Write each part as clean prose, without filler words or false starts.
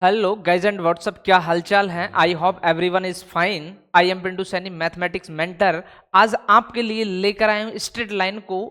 Hello guys and WhatsApp, क्या हालचाल है। I hope everyone is fine. I am Pintu Saini, mathematics mentor. आज आपके लिए लेकर आए हूं स्ट्रेट लाइन को,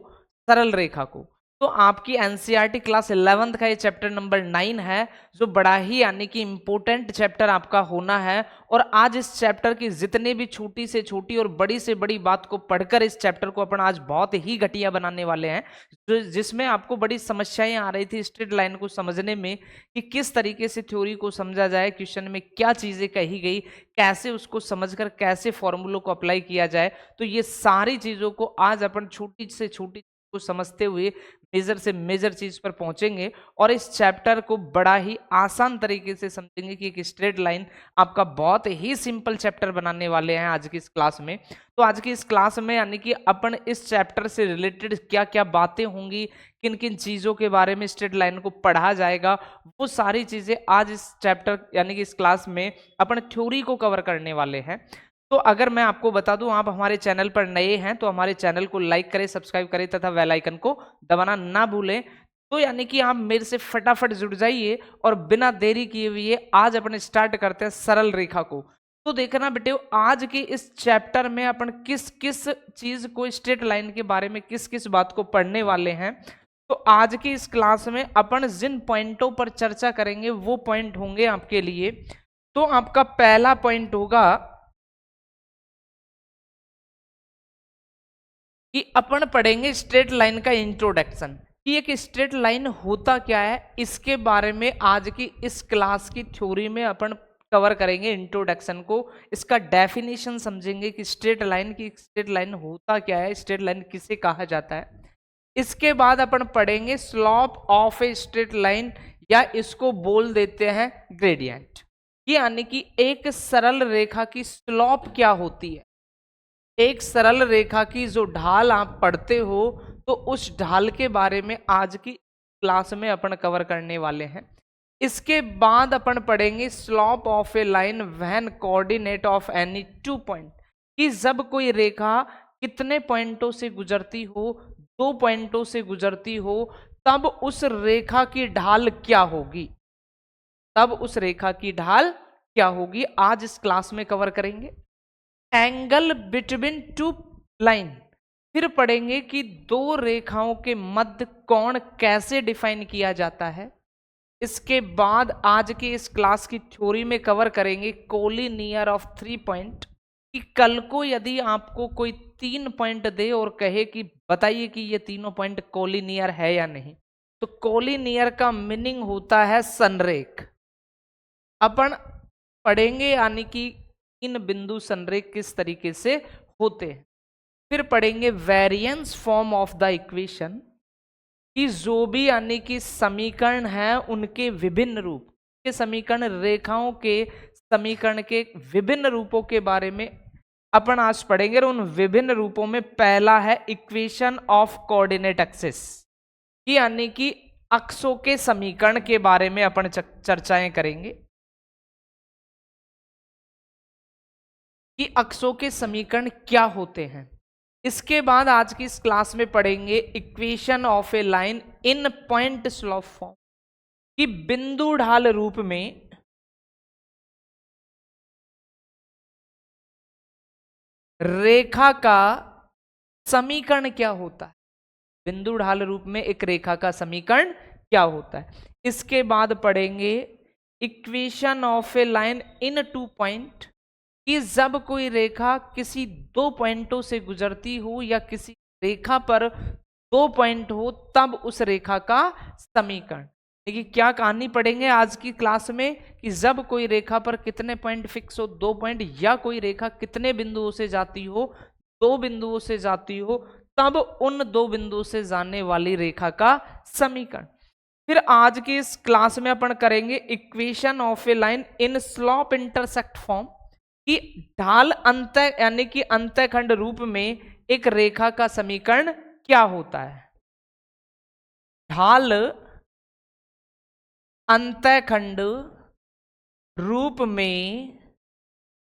सरल रेखा को। तो आपकी एनसीईआरटी क्लास 11th का ये चैप्टर नंबर 9 है, जो बड़ा ही यानी कि इम्पोर्टेंट चैप्टर आपका होना है। और आज इस चैप्टर की जितने भी छोटी से छोटी और बड़ी से बड़ी बात को पढ़कर इस चैप्टर को अपन आज बहुत ही घटिया बनाने वाले हैं, जिसमें आपको बड़ी समस्याएं आ रही थी स्ट्रेट लाइन को समझने में कि किस तरीके से थ्योरी को समझा जाए, क्वेश्चन में क्या चीजें कही गई, कैसे उसको समझकर कैसे फॉर्मूलों को अप्लाई किया जाए। तो ये सारी चीजों को आज अपन छोटी से छोटी को समझते हुए मेजर से मेजर चीज पर पहुंचेंगे और इस चैप्टर को बड़ा ही आसान तरीके से समझेंगे कि एक स्ट्रेट लाइन आपका बहुत ही सिंपल चैप्टर बनाने वाले हैं आज की इस क्लास में। तो आज की इस क्लास में यानी कि अपन इस चैप्टर से रिलेटेड क्या क्या बातें होंगी, किन किन चीजों के बारे में स्ट्रेट लाइन को पढ़ा जाएगा, वो सारी चीजें आज इस चैप्टर यानी कि इस क्लास में अपन थ्योरी को कवर करने वाले हैं। तो अगर मैं आपको बता दूं, आप हमारे चैनल पर नए हैं तो हमारे चैनल को लाइक करें, सब्सक्राइब करें तथा बेल आइकन को दबाना ना भूलें। तो यानी कि आप मेरे से फटाफट जुड़ जाइए और बिना देरी किए हुए आज अपन स्टार्ट करते हैं सरल रेखा को। तो देखना बेटे, आज के इस चैप्टर में अपन किस किस चीज को, स्ट्रेट लाइन के बारे में किस किस बात को पढ़ने वाले हैं। तो आज की इस क्लास में अपन जिन पॉइंटों पर चर्चा करेंगे वो पॉइंट होंगे आपके लिए। तो आपका पहला पॉइंट होगा कि अपन पढ़ेंगे स्ट्रेट लाइन का इंट्रोडक्शन, कि एक स्ट्रेट लाइन होता क्या है, इसके बारे में आज की इस क्लास की थ्योरी में अपन कवर करेंगे इंट्रोडक्शन को। इसका डेफिनेशन समझेंगे कि स्ट्रेट लाइन की, स्ट्रेट लाइन होता क्या है, स्ट्रेट लाइन किसे कहा जाता है। इसके बाद अपन पढ़ेंगे slope of a straight line, या इसको बोल देते हैं ग्रेडियंट, यानी कि एक सरल रेखा की स्लोप क्या होती है। एक सरल रेखा की जो ढाल आप पढ़ते हो, तो उस ढाल के बारे में आज की क्लास में अपन कवर करने वाले हैं। इसके बाद अपन पढ़ेंगे slope of A line when coordinate of any two point, कि जब कोई रेखा कितने पॉइंटों से गुजरती हो, 2 पॉइंटों से गुजरती हो, तब उस रेखा की ढाल क्या होगी, तब उस रेखा की ढाल क्या होगी, आज इस क्लास में कवर करेंगे। एंगल बिटवीन टू लाइन, फिर पढ़ेंगे कि दो रेखाओं के मध्य कोण कैसे डिफाइन किया जाता है। इसके बाद आज की इस क्लास की थ्योरी में कवर करेंगे कोलिनियर ऑफ 3 पॉइंट, कि कल को यदि आपको कोई 3 पॉइंट दे और कहे कि बताइए कि ये तीनों पॉइंट कोलिनियर है या नहीं, तो कोलिनियर का मीनिंग होता है संरेख। अपन पढ़ेंगे यानी कि इन बिंदु संरेख किस तरीके से होते हैं। फिर पढ़ेंगे variance form of the equation, कि जो भी यानी कि समीकरण है उनके विभिन्न रूप के समीकरण, रेखाओं के समीकरण के विभिन्न रूपों के बारे में अपन आज पढ़ेंगे। और उन विभिन्न रूपों में पहला है इक्वेशन ऑफ कोऑर्डिनेट एक्सिस, यानी कि अक्षों के समीकरण के बारे में अपन चर्चाएं करेंगे कि अक्षों के समीकरण क्या होते हैं। इसके बाद आज की इस क्लास में पढ़ेंगे equation of A line in point slope form, कि बिंदु ढाल रूप में रेखा का समीकरण क्या होता है, बिंदु ढाल रूप में एक रेखा का समीकरण क्या होता है। इसके बाद पढ़ेंगे equation of A line in 2 point, कि जब कोई रेखा किसी 2 पॉइंटों से गुजरती हो या किसी रेखा पर 2 पॉइंट हो, तब उस रेखा का समीकरण। देखिए क्या कहानी पढ़ेंगे आज की क्लास में, कि जब कोई रेखा पर कितने पॉइंट फिक्स हो, 2 पॉइंट, या कोई रेखा कितने बिंदुओं से जाती हो, 2 बिंदुओं से जाती हो, तब उन 2 बिंदुओं से जाने वाली रेखा का समीकरण। फिर आज की इस क्लास में अपन करेंगे equation of A line in slope intersect form, कि ढाल अंत यानी कि अंतःखंड रूप में एक रेखा का समीकरण क्या होता है। ढाल अंतःखंड रूप में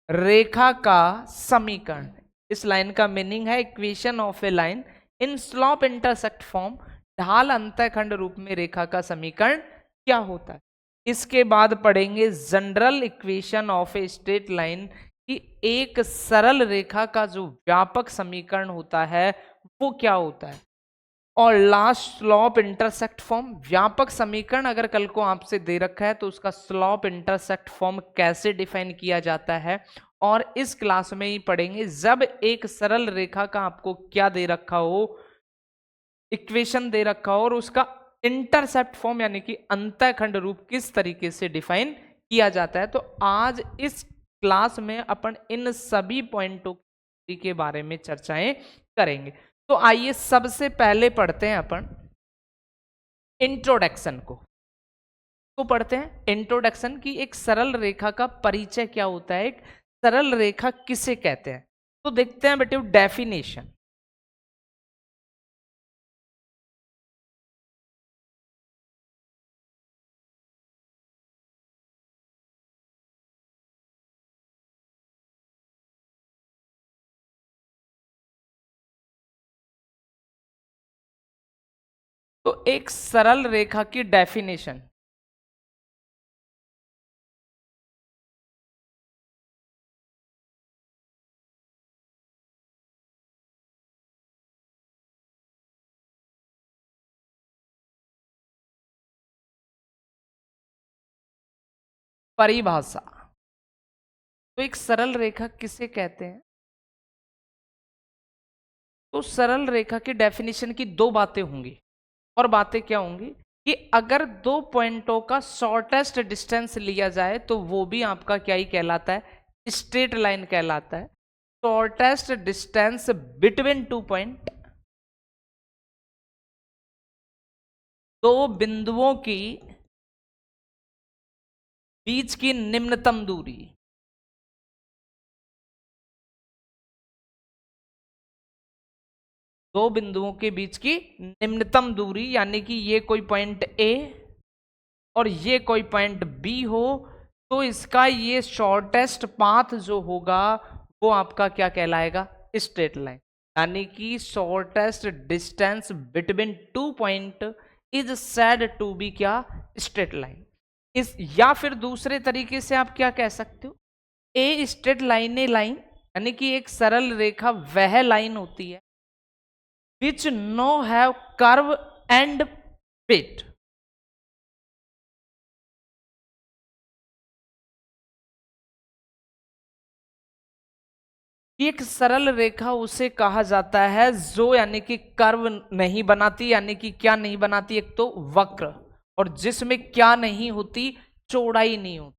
रेखा का समीकरण, इस लाइन का मीनिंग है equation of A line in slope intersect form, ढाल अंतःखंड रूप में रेखा का समीकरण क्या होता है। इसके बाद पढ़ेंगे general equation of a straight line, कि एक सरल रेखा का जो व्यापक समीकरण होता है वो क्या होता है। और लास्ट स्लॉप इंटरसेक्ट फॉर्म, व्यापक समीकरण अगर कल को आपसे दे रखा है तो उसका स्लॉप इंटरसेक्ट फॉर्म कैसे डिफाइन किया जाता है, और इस क्लास में ही पढ़ेंगे जब एक सरल रेखा का आपको क्या दे रखा हो, इक्वेशन दे रखा हो, और उसका इंटरसेप्ट फॉर्म यानी कि अंतःखंड रूप किस तरीके से डिफाइन किया जाता है। तो आज इस क्लास में अपन इन सभी पॉइंटों के बारे में चर्चाएं करेंगे। तो आइए सबसे पहले पढ़ते हैं अपन इंट्रोडक्शन को पढ़ते हैं। इंट्रोडक्शन की एक सरल रेखा का परिचय क्या होता है, एक सरल रेखा किसे कहते हैं। तो देखते हैं बेटे डेफिनेशन। तो एक सरल रेखा की डेफिनेशन, परिभाषा। तो एक सरल रेखा किसे कहते हैं, तो सरल रेखा की डेफिनेशन की दो बातें होंगी। और बातें क्या होंगी कि अगर दो पॉइंटों का शॉर्टेस्ट डिस्टेंस लिया जाए तो वो भी आपका क्या ही कहलाता है, स्ट्रेट लाइन कहलाता है। Shortest distance between two point, दो बिंदुओं की बीच की निम्नतम दूरी, दो बिंदुओं के बीच की निम्नतम दूरी, यानी कि ये कोई पॉइंट ए और ये कोई पॉइंट बी हो, तो इसका ये शॉर्टेस्ट पाथ जो होगा वो आपका क्या कहलाएगा, स्ट्रेट लाइन। यानी कि shortest distance between two point is said to be क्या, स्ट्रेट लाइन। इस या फिर दूसरे तरीके से आप क्या कह सकते हो, a straight line, A line यानी कि एक सरल रेखा वह लाइन होती है which no have curve and pit। एक सरल रेखा उसे कहा जाता है जो यानी कि कर्व नहीं बनाती, यानी कि क्या नहीं बनाती, एक तो वक्र, और जिसमें क्या नहीं होती, चौड़ाई नहीं होती।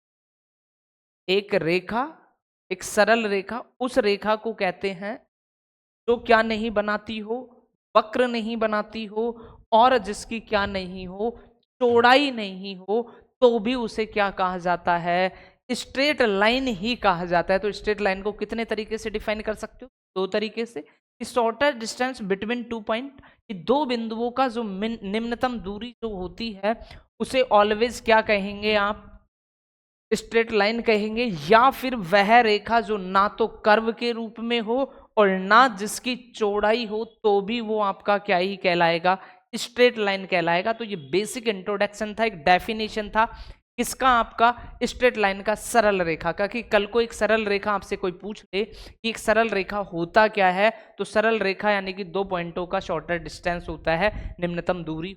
एक रेखा, एक सरल रेखा, उस रेखा को कहते हैं जो क्या नहीं बनाती हो, वक्र नहीं बनाती हो, और जिसकी क्या नहीं हो, चौड़ाई नहीं हो, तो भी उसे क्या कहा जाता है, स्ट्रेट लाइन ही कहा जाता है। तो स्ट्रेट लाइन को कितने तरीके से डिफाइन कर सकते हो, दो तरीके से। Shorter distance between two point, दो बिंदुओं का जो निम्नतम दूरी जो होती है उसे ऑलवेज क्या कहेंगे आप, स्ट्रेट लाइन कहेंगे। या फिर वह रेखा जो ना तो कर्व के रूप में हो और ना जिसकी चौड़ाई हो, तो भी वो आपका क्या ही कहलाएगा, स्ट्रेट लाइन कहलाएगा। तो ये बेसिक इंट्रोडक्शन था, एक डेफिनेशन था किसका, आपका स्ट्रेट लाइन का, सरल रेखा का। कि कल को एक सरल रेखा आपसे कोई पूछ ले कि एक सरल रेखा होता क्या है, तो सरल रेखा यानी कि दो पॉइंटों का शॉर्टर डिस्टेंस होता है, निम्नतम दूरी।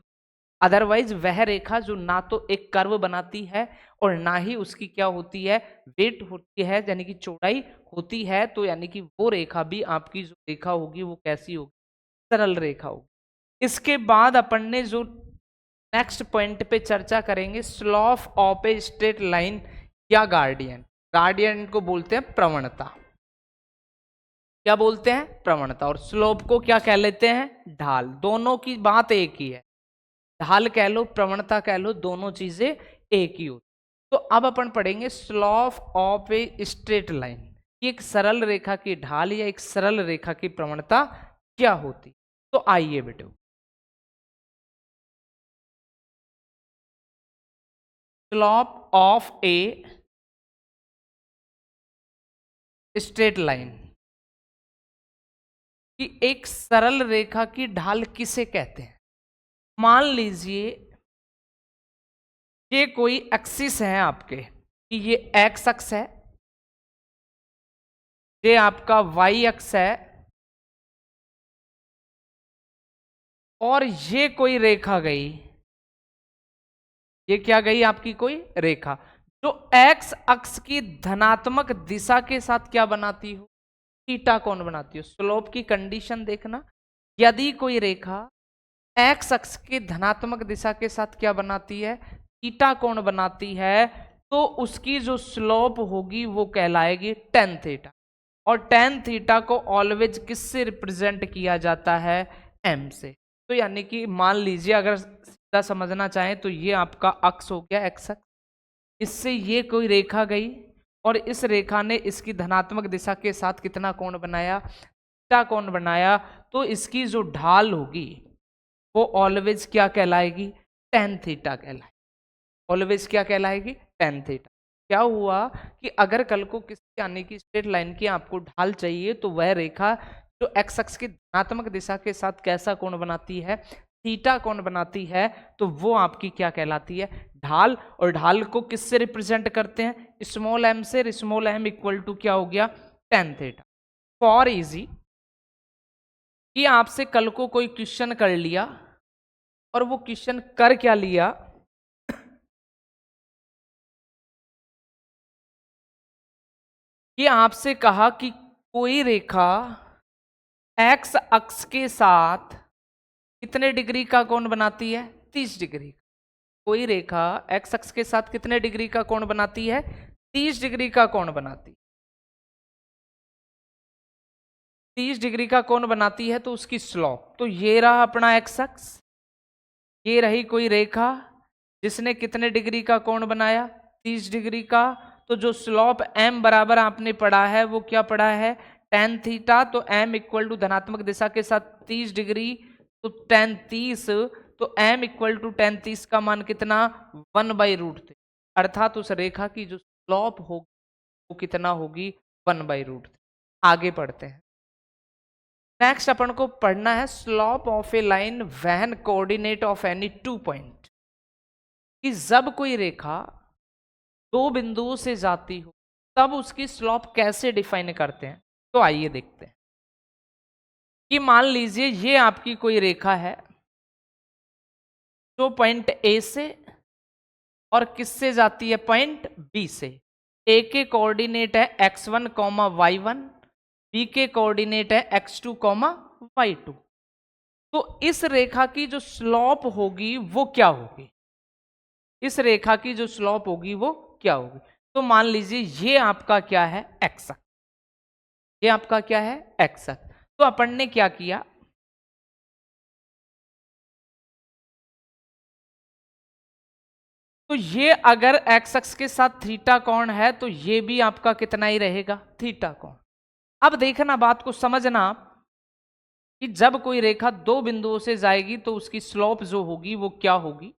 अदरवाइज वह रेखा जो ना तो एक कर्व बनाती है और ना ही उसकी क्या होती है, वेट होती है, यानी कि चौड़ाई होती है, तो यानी कि वो रेखा भी आपकी जो रेखा होगी वो कैसी होगी, सरल रेखा होगी। इसके बाद अपन ने जो नेक्स्ट पॉइंट पे चर्चा करेंगे, slope of a straight line या गार्डियन। गार्डियन को बोलते हैं प्रवणता, क्या बोलते हैं, प्रवणता। और स्लोप को क्या कह लेते हैं, ढाल। दोनों की बात एक ही है, ढाल कह लो, प्रवणता कह लो, दोनों चीजें एक ही होती। तो अब अपन पढ़ेंगे slope of a straight line, एक सरल रेखा की ढाल या एक सरल रेखा की प्रवणता क्या होती। तो आइए बेटे, slope of a straight line, कि एक सरल रेखा की ढाल किसे कहते हैं। मान लीजिए ये कोई एक्सिस है आपके, कि ये एक्स अक्ष है, ये आपका वाई अक्ष है, और ये कोई रेखा गई, ये क्या गई आपकी कोई रेखा, जो एक्स अक्ष की धनात्मक दिशा के साथ क्या बनाती हो, थीटा कोण बनाती हो। स्लोप की कंडीशन देखना, यदि कोई रेखा एक्स अक्ष के धनात्मक दिशा के साथ क्या बनाती है, थीटा कोण बनाती है, तो उसकी जो स्लोप होगी वो कहलाएगी टेन थीटा। और टेन थीटा को ऑलवेज किससे रिप्रेजेंट किया जाता है, एम से। तो यानी कि मान लीजिए अगर सीधा समझना चाहें तो ये आपका अक्ष हो गया एक्स अक्ष, इससे ये कोई रेखा गई और इस रेखा ने इसकी धनात्मक दिशा के साथ कितना कोण बनाया, थीटा कोण बनाया, तो इसकी जो ढाल होगी वो ऑलवेज क्या कहलाएगी, टेन थीटा कहलाएगी। ऑलवेज क्या कहलाएगी, टेन थीटा। क्या हुआ कि अगर कल को किसी यानी कि स्ट्रेट लाइन की आपको ढाल चाहिए तो वह रेखा जो एक्स अक्ष की धनात्मक दिशा के साथ कैसा कोण बनाती है, थीटा कोण बनाती है, तो वो आपकी क्या कहलाती है, ढाल। और ढाल को किससे रिप्रेजेंट करते हैं, स्मॉल एम से। स्मॉल एम इक्वल टू क्या हो गया, टेन थीटा। फॉर इजी कि आपसे कल को कोई क्वेश्चन कर लिया और वो क्वेश्चन कर क्या लिया, कि आपसे कहा कि कोई रेखा एक्स अक्ष के साथ कितने डिग्री का कोण बनाती है, 30 डिग्री। कोई रेखा एक्स अक्ष के साथ कितने डिग्री का कोण बनाती है, 30 डिग्री का कोण बनाती है। 30 डिग्री का कोण बनाती है तो उसकी स्लोप, तो ये रहा अपना एक्स अक्ष, ये रही कोई रेखा जिसने कितने डिग्री का कोण बनाया, 30 डिग्री का। तो जो स्लोप m बराबर आपने पढ़ा है वो क्या पढ़ा है, टेन थीटा। तो m इक्वल टू धनात्मक दिशा के साथ 30 डिग्री, तो टेन 30, तो m इक्वल टू टेन 30 का मान कितना, 1/√3। अर्थात उस रेखा की जो स्लोप होगी वो कितना होगी, 1/√3। आगे पढ़ते हैं। नेक्स्ट अपन को पढ़ना है slope of A line when coordinate of any two point, कि जब कोई रेखा दो बिंदुओं से जाती हो तब उसकी स्लोप कैसे डिफाइन करते हैं। तो आइए देखते हैं कि मान लीजिए ये आपकी कोई रेखा है जो पॉइंट ए से और किससे जाती है, पॉइंट बी से। ए के कोऑर्डिनेट है x1, y1, बी के कोऑर्डिनेट है x2, y2। तो इस रेखा की जो स्लोप होगी वो क्या होगी, इस रेखा की जो स्लोप होगी वो क्या होगी। तो मान लीजिए ये आपका क्या है, एक्स अक्ष, ये आपका क्या है, एक्स अक्ष। तो अपन ने क्या किया, तो ये अगर एक्स अक्ष के साथ थीटा कोण है तो ये भी आपका कितना ही रहेगा, थीटा कोण। अब देखना, बात को समझना कि जब कोई रेखा दो बिंदुओं से जाएगी तो उसकी स्लोप जो होगी वो क्या होगी।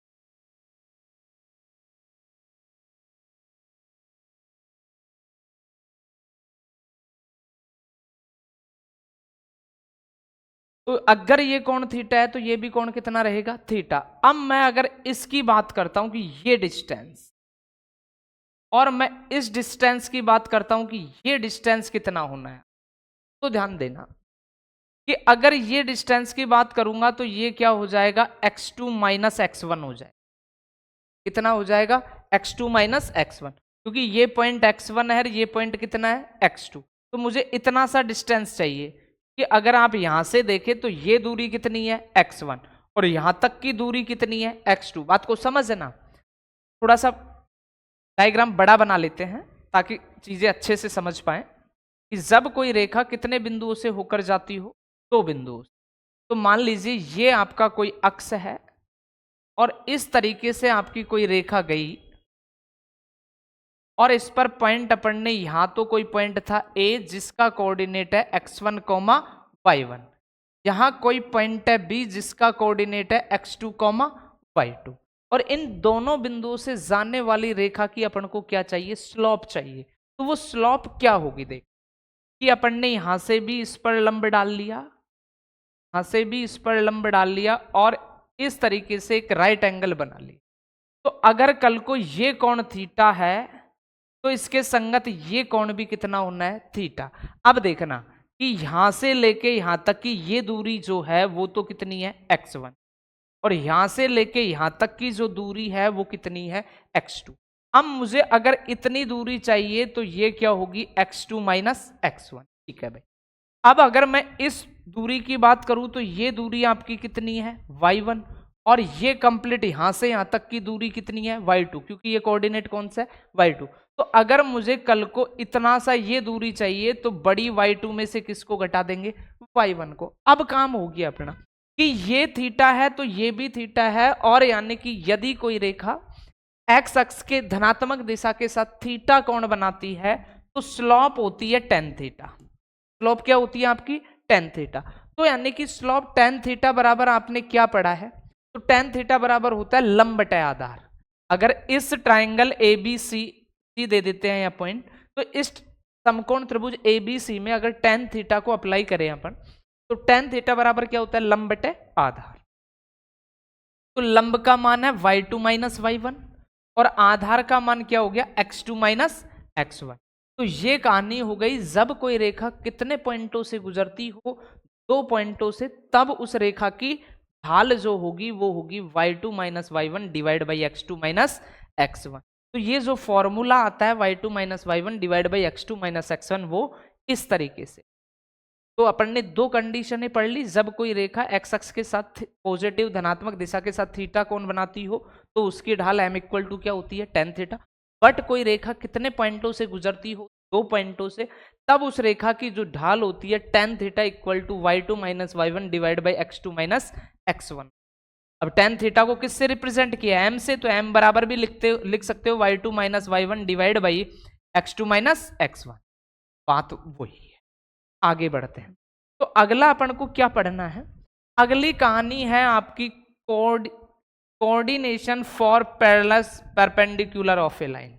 तो अगर ये कोण थीटा है तो ये भी कोण कितना रहेगा, थीटा। अब मैं अगर इसकी बात करता हूं कि ये डिस्टेंस, और मैं इस डिस्टेंस की बात करता हूं कि ये डिस्टेंस कितना होना है, तो ध्यान देना कि अगर ये डिस्टेंस की बात करूंगा तो ये क्या हो जाएगा, x2 माइनस x1 हो जाएगा। कितना हो जाएगा, x2 माइनस x1, क्योंकि ये पॉइंट x1 है और ये पॉइंट कितना है, x2। तो मुझे इतना सा डिस्टेंस चाहिए कि अगर आप यहां से देखें तो ये दूरी कितनी है, x1, और यहां तक की दूरी कितनी है, x2। बात को समझना, थोड़ा सा डायग्राम बड़ा बना लेते हैं ताकि चीजें अच्छे से समझ पाए कि जब कोई रेखा कितने बिंदुओं से होकर जाती हो, दो बिंदुओं से। तो मान लीजिए ये आपका कोई अक्ष है और इस तरीके से आपकी कोई रेखा गई और इस पर पॉइंट अपन ने, यहां तो कोई पॉइंट था ए जिसका कोऑर्डिनेट है x1, y1, यहां कोई पॉइंट है बी जिसका कोऑर्डिनेट है x2, y2, और इन दोनों बिंदुओं से जाने वाली रेखा की अपन को क्या चाहिए, स्लोप चाहिए। तो वो स्लोप क्या होगी, देख कि अपन ने यहां से भी इस पर लंब डाल लिया, यहां से भी इस पर लंब डाल लिया, और इस तरीके से एक राइट एंगल बना लिया। तो अगर कल को ये कोण थीटा है तो इसके संगत ये कोण भी कितना होना है, थीटा। अब देखना कि यहां से लेके यहां तक की ये दूरी जो है वो तो कितनी है, x1, और यहां से लेके यहां तक की जो दूरी है वो कितनी है, x2। अब मुझे अगर इतनी दूरी चाहिए तो ये क्या होगी, x2 माइनस x1। ठीक है भाई। अब अगर मैं इस दूरी की बात करूं तो ये दूरी आपकी कितनी है, y1, और ये कंप्लीट यहां से यहां तक की दूरी कितनी है, y2, क्योंकि ये कोऑर्डिनेट कौन सा है, y2। तो अगर मुझे कल को इतना सा ये दूरी चाहिए तो बड़ी y2 में से किसको घटा देंगे, y1 को। अब काम हो गया अपना कि ये थीटा है तो ये भी थीटा है, और यानी कि यदि कोई रेखा एक्स अक्ष के धनात्मक दिशा के साथ थीटा कोण बनाती है तो स्लॉप होती है टेन थीटा। स्लॉप क्या होती है आपकी, टेन थीटा। तो यानी कि स्लॉप टेन थीटा बराबर आपने क्या पढ़ा है, तो टेन थीटा बराबर होता है लंब बटा आधार। अगर इस ट्राइंगल एबीसी दे देते हैं या पॉइंट, तो इस समकोण त्रिभुज एबीसी में अगर टेन थीटा को अप्लाई करें अपन, तो टेन थीटा बराबर क्या होता है, लंब बटे आधार। तो लंब का मान है y2 माइनस y1, और आधार का मान क्या हो गया, x2 माइनस x1। तो ये कहानी हो गई, जब कोई रेखा कितने पॉइंटों से गुजरती हो, 2 पॉइंटों से, तब उस रेखा की ढाल जो होगी वो होगी y2 minus y1 divide by x2 minus x1। तो ये जो फॉर्मूला आता है y2 minus y1 divide by x2 minus x1, वो इस तरीके से। तो अपन ने 2 कंडीशनें पढ़ ली, जब कोई रेखा एक्स अक्ष के साथ पॉजिटिव धनात्मक दिशा के साथ थीटा कोण बनाती हो तो उसकी ढाल m इक्वल टू क्या होती है, टेन थीटा। बट कोई रेखा कितने पॉइंटों से गुजरती हो, 2 पॉइंटों से, तब उस रेखा की जो ढाल होती है tan theta equal to y2 minus y1 divide by x2 minus x1। अब टेन थीटा को किससे रिप्रेजेंट किया, m से, तो m बराबर भी लिख सकते हो y2 minus y1 divide by x2 minus x1। बात वही है। आगे बढ़ते हैं। तो अगला अपन को क्या पढ़ना है, अगली कहानी है आपकी coordination for parallel perpendicular of A line.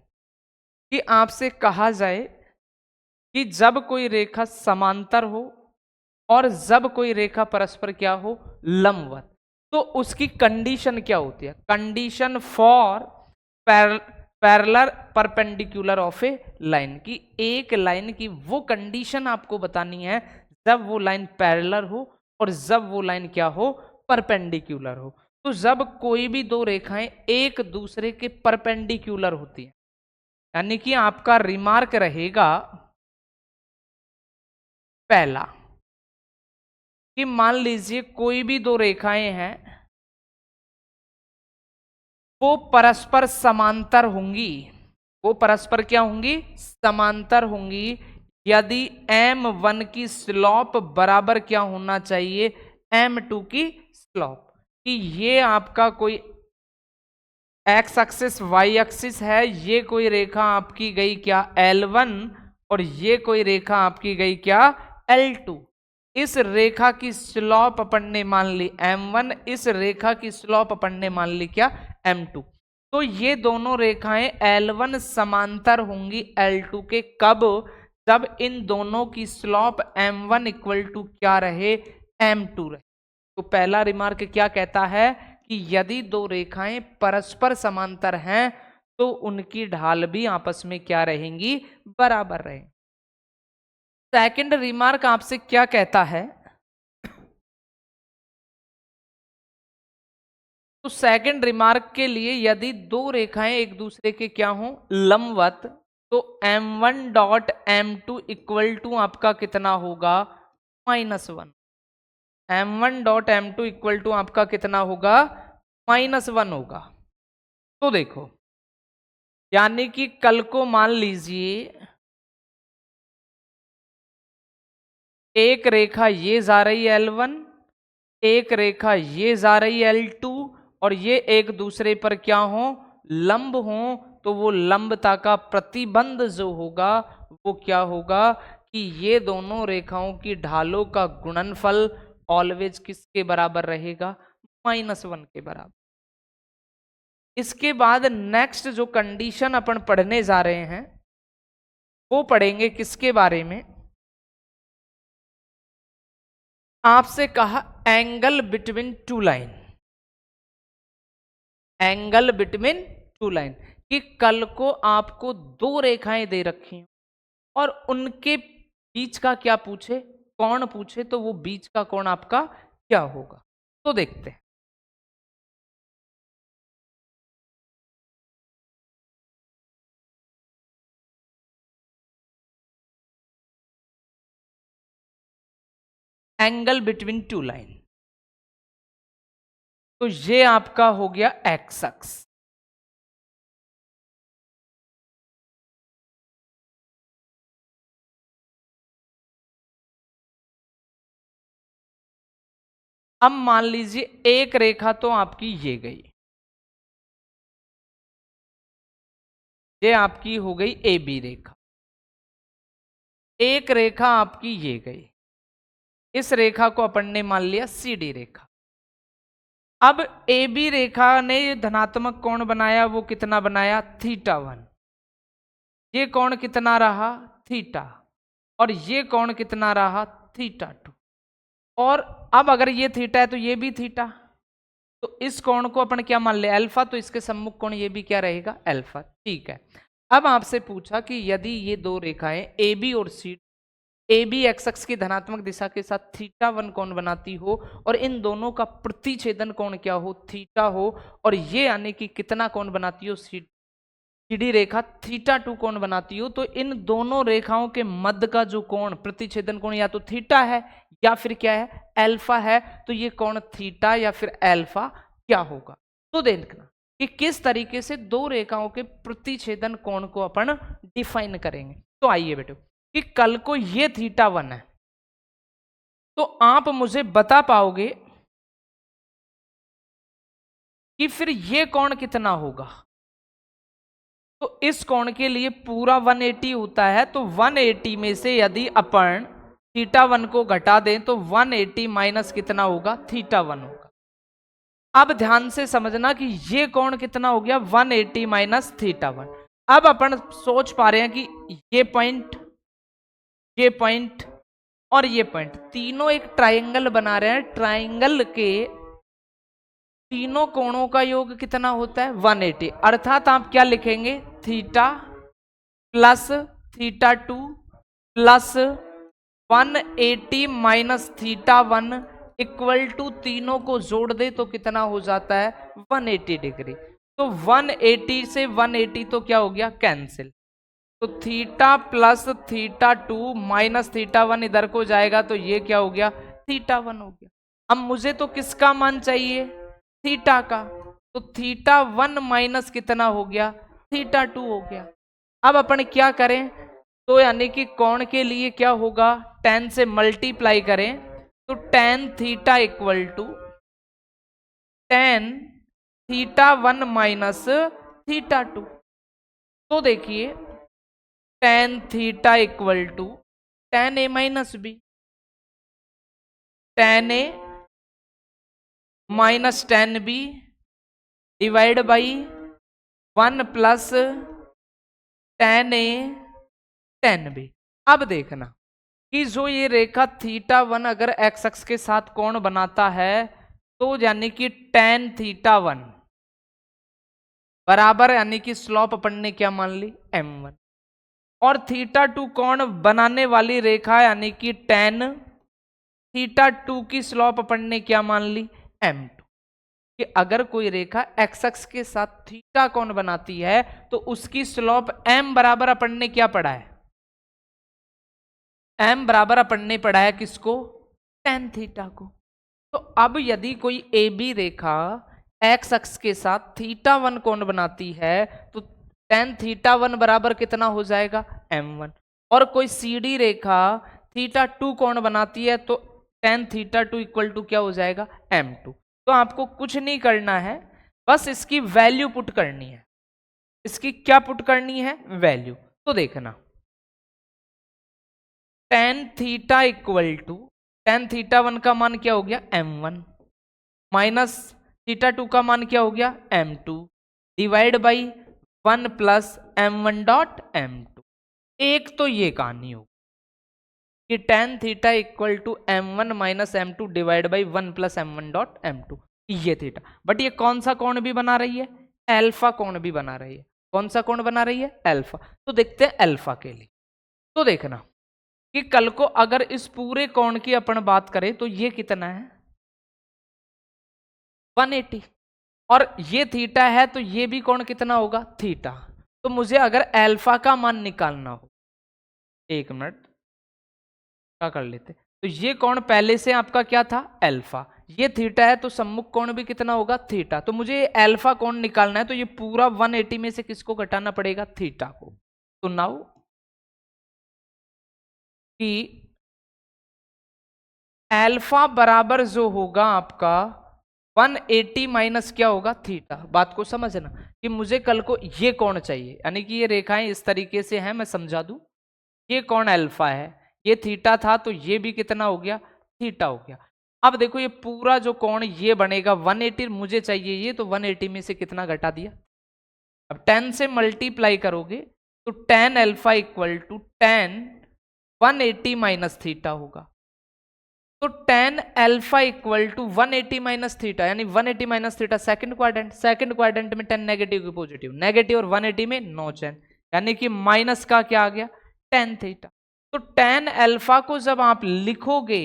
कि आपसे कहा जाए कि जब कोई रेखा समांतर हो और जब कोई रेखा परस्पर क्या हो, लंबवत, तो उसकी कंडीशन क्या होती है, condition for parallel perpendicular of A line. की एक लाइन की वो कंडीशन आपको बतानी है जब वो लाइन पैरेलल हो और जब वो लाइन क्या हो, परपेंडिकुलर हो। तो जब कोई भी 2 रेखाएं एक दूसरे के परपेंडिकुलर होती है, यानी कि आपका रिमार्क रहेगा पहला कि मान लीजिए कोई भी 2 रेखाएं हैं, वो परस्पर समांतर होंगी, वो परस्पर क्या होंगी, समांतर होंगी, यदि m1 की स्लॉप बराबर क्या होना चाहिए, m2 की स्लॉप। कि ये आपका कोई x एक्सिस y एक्सिस है, ये कोई रेखा आपकी गई क्या L1, और ये कोई रेखा आपकी गई क्या L2। इस रेखा की स्लॉप अपन ने मान ली m1, इस रेखा की स्लॉप अपन ने मान ली क्या m2। तो ये दोनों रेखाएं L1 समांतर होंगी L2 के, कब, जब इन दोनों की स्लॉप m1 इक्वल टू क्या रहे, m2 रहे। तो पहला रिमार्क क्या कहता है कि यदि 2 रेखाएं परस्पर समांतर हैं तो उनकी ढाल भी आपस में क्या रहेंगी, बराबर रहेंगी। सेकंड रिमार्क आपसे क्या कहता है, तो सेकंड रिमार्क के लिए यदि 2 रेखाएं एक दूसरे के क्या हो, लंबवत, तो m1 dot m2 equal to आपका कितना होगा, -1। m1 dot m2 equal to आपका कितना होगा, -1 होगा। तो देखो, यानी कि कल को मान लीजिए एक रेखा ये जा रही है L1, एक रेखा ये जा रही है L2, और ये एक दूसरे पर क्या हो, लंब हो, तो वो लंबता का प्रतिबंध जो होगा वो क्या होगा कि ये दोनों रेखाओं की ढालों का गुणनफल ऑलवेज किसके बराबर रहेगा, -1 के बराबर। इसके बाद नेक्स्ट जो कंडीशन अपन पढ़ने जा रहे हैं वो पढ़ेंगे किसके बारे में, आपसे कहा angle between 2 line. Angle between two line, कि कल को आपको दो रेखाएं दे रखी हैं और उनके बीच का क्या पूछे, कोण पूछे, तो वो बीच का कोण आपका क्या होगा। तो देखते हैं। एंगल बिटवीन टू लाइन, तो ये आपका हो गया एक्स अक्ष। अब मान लीजिए एक रेखा तो आपकी ये गई, ये आपकी हो गई ए बी रेखा, एक रेखा आपकी ये गई, इस रेखा को अपन ने मान लिया सी डी रेखा। अब ए बी रेखा ने धनात्मक कोण बनाया, वो कितना बनाया, थीटा 1। ये कोण कितना रहा, थीटा, और ये कोण कितना रहा, थीटा 2। और अब अगर ये थीटा है तो ये भी थीटा, तो इस कोण को अपन क्या मान ले, अल्फा, तो इसके सम्मुख कोण ये भी क्या रहेगा, अल्फा। ठीक है। अब आपसे पूछा कि यदि ये दो रेखाएं ए बी और सी, ए बी एक्स अक्ष की धनात्मक दिशा के साथ थीटा 1 कोण बनाती हो और इन दोनों का प्रतिछेदन कोण क्या हो, थीटा हो, और ये यानी कि कितना कोण बनाती हो, सीधी रेखा थीटा 2 कोण बनाती हो, तो इन दोनों रेखाओं के मध्य का जो कोण, प्रतिछेदन कोण, या तो थीटा है या फिर क्या है, अल्फा है। तो ये कोण थीटा या फिर अल्फा क्या होगा। तो देखना कि किस तरीके से दो रेखाओं के प्रतिछेदन कोण को अपन डिफाइन करेंगे। तो आइए बेटो, कि कल को ये थीटा 1 है, तो आप मुझे बता पाओगे कि फिर ये कोण कितना होगा। तो इस कोण के लिए पूरा 180 होता है, तो 180 में से यदि अपन थीटा 1 को घटा दें तो 180 माइनस कितना होगा, थीटा 1 होगा। अब ध्यान से समझना कि ये कोण कितना हो गया, 180 माइनस थीटा 1। अब अपन सोच पा रहे हैं कि ये पॉइंट और ये पॉइंट तीनों एक ट्रायंगल बना रहे हैं। ट्रायंगल के तीनों कोणों का योग कितना होता है, 180। अर्थात आप क्या लिखेंगे, theta plus theta 2 plus 180 minus theta 1 equal to, तीनों को जोड़ दे तो कितना हो जाता है, 180 डिग्री। तो 180 से 180 तो क्या हो गया, कैंसिल। तो theta plus theta 2 minus theta 1 इधर को जाएगा, तो ये क्या हो गया, थीटा 1 हो गया। अब मुझे तो किसका मान चाहिए, थीटा का, तो थीटा 1 माइनस कितना हो गया, थीटा 2 हो गया। अब अपन क्या करें, तो यानी कि कोण के लिए क्या होगा, tan से मल्टीप्लाई करें, तो tan theta equal to tan theta 1 minus theta 2। तो देखिए tan theta equal to tan a minus B, tan a minus tan b divide by 1 plus tan a tan b। अब देखना कि जो ये रेखा थीटा 1 अगर एक्स अक्ष के साथ कोण बनाता है, तो यानी कि tan थीटा 1 बराबर, यानी कि स्लॉप अपन ने क्या मान ली, m1, और थीटा 2 कोण बनाने वाली रेखा यानी कि tan थीटा 2 की स्लॉप अपन ने क्या मान ली, m2। कि अगर कोई रेखा एक्स अक्ष के साथ थीटा कोण बनाती है तो उसकी स्लॉप m बराबर अपन ने क्या पढ़ा है, m बराबर अपन ने पढ़ा है किसको, tan थीटा को। तो अब यदि कोई ए बी रेखा एक्स अक्ष के साथ थीटा 1 कोण बनाती है तो tan थीटा 1 बराबर कितना हो जाएगा, m1। और कोई सी डी रेखा थीटा 2 कोण बनाती है तो tan थीटा 2 इक्वल टू क्या हो जाएगा, m2। तो आपको कुछ नहीं करना है, बस इसकी वैल्यू पुट करनी है। इसकी क्या पुट करनी है, वैल्यू। तो देखना tan theta equal to tan theta 1 का मान क्या हो गया, m1 माइनस थीटा 2 का मान क्या हो गया, m2 divide by 1 plus m1 dot m2। एक तो ये कहानी हो कि tan theta equal to m1 minus m2 divide by 1 plus m1 dot m2, ये थीटा, बट ये कौन सा कोण भी बना रही है, अल्फा कोण भी बना रही है। कौन सा कोण बना रही है, अल्फा। तो देखते हैं अल्फा के लिए। तो देखना कि कल को अगर इस पूरे कोण की अपन बात करें तो ये कितना है 180, और ये थीटा है तो ये भी कोण कितना होगा थीटा। तो मुझे अगर अल्फा का मान निकालना हो, एक मिनट क्या कर लेते, तो ये कोण पहले से आपका क्या था अल्फा, ये थीटा है तो सम्मुख कोण भी कितना होगा थीटा। तो मुझे अल्फा कोण निकालना है तो ये पूरा 180 में से किसको घटाना पड़ेगा थीटा को। तो नाउ कि अल्फा बराबर जो होगा आपका 180 माइनस क्या होगा थीटा। बात को समझना कि मुझे कल को ये कोण चाहिए, यानी कि ये रेखाएं इस तरीके से हैं, मैं समझा दूं। ये कोण अल्फा है, ये थीटा था तो ये भी कितना हो गया थीटा हो गया। अब देखो ये पूरा जो कोण ये बनेगा 180, मुझे चाहिए ये, तो 180 में से कितना घटा दिया। अब 10 से मल्टीप्लाई करोगे तो tan alpha equal to tan 180 minus theta होगा। तो tan alpha equal to 180 minus theta, यानी 180 minus theta second quadrant, second quadrant में 10 नेगेटिव की पॉजिटिव, नेगेटिव और 180 में नो चैन, यानी कि माइनस का क्या आ गया tan थीटा। तो tan अल्फा को जब आप लिखोगे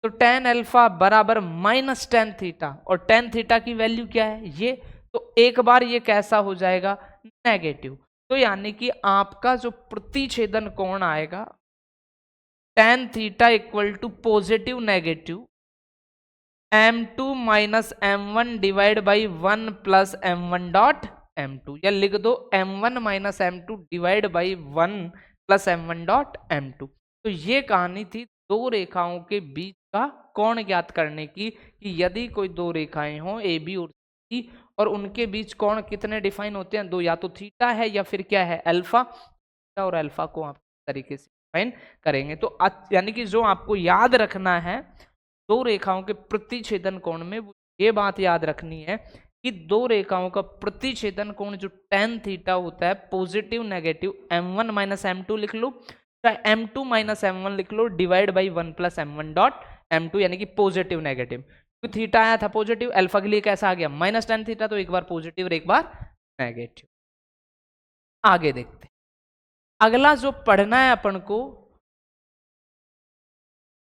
तो tan अल्फा बराबर माइनस tan थीटा, और tan थीटा की वैल्यू क्या है ये, तो एक बार ये कैसा हो जाएगा नेगेटिव। तो यानी कि आपका जो प्रतिछेदन कोण आएगा tan theta equal to positive negative m2 minus m1 divide by 1 plus m1 dot m2, या लिख दो m1 minus m2 divide by 1 plus m1 dot m2। तो ये कहानी थी दो रेखाओं के बीच का कोण ज्ञात करने की, कि यदि कोई दो रेखाएं हों ए बी और सी, और उनके बीच कोण कितने डिफाइन होते हैं, दो, या तो थीटा है या फिर क्या है अल्फा, और अल्फा को आप तरीके से डिफाइन करेंगे। तो यानी कि जो आपको याद रखना है दो रेखाओं के प्रतिछेदन कोण में, ये बात याद रखनी है कि दो रेखाओं का प्रतिछेदन कोण जो tan थीटा होता है positive negative m1 minus m2 लिख लो, चाहे m2 माइनस m1 लिख लो, divide by 1 plus m1 dot m2, यानी कि पॉजिटिव नेगेटिव। तो थीटा आया था पॉजिटिव, अल्फा के लिए कैसा आ गया माइनस tan थीटा, तो एक बार पॉजिटिव और एक बार नेगेटिव। आगे देखते, अगला जो पढ़ना है अपन को,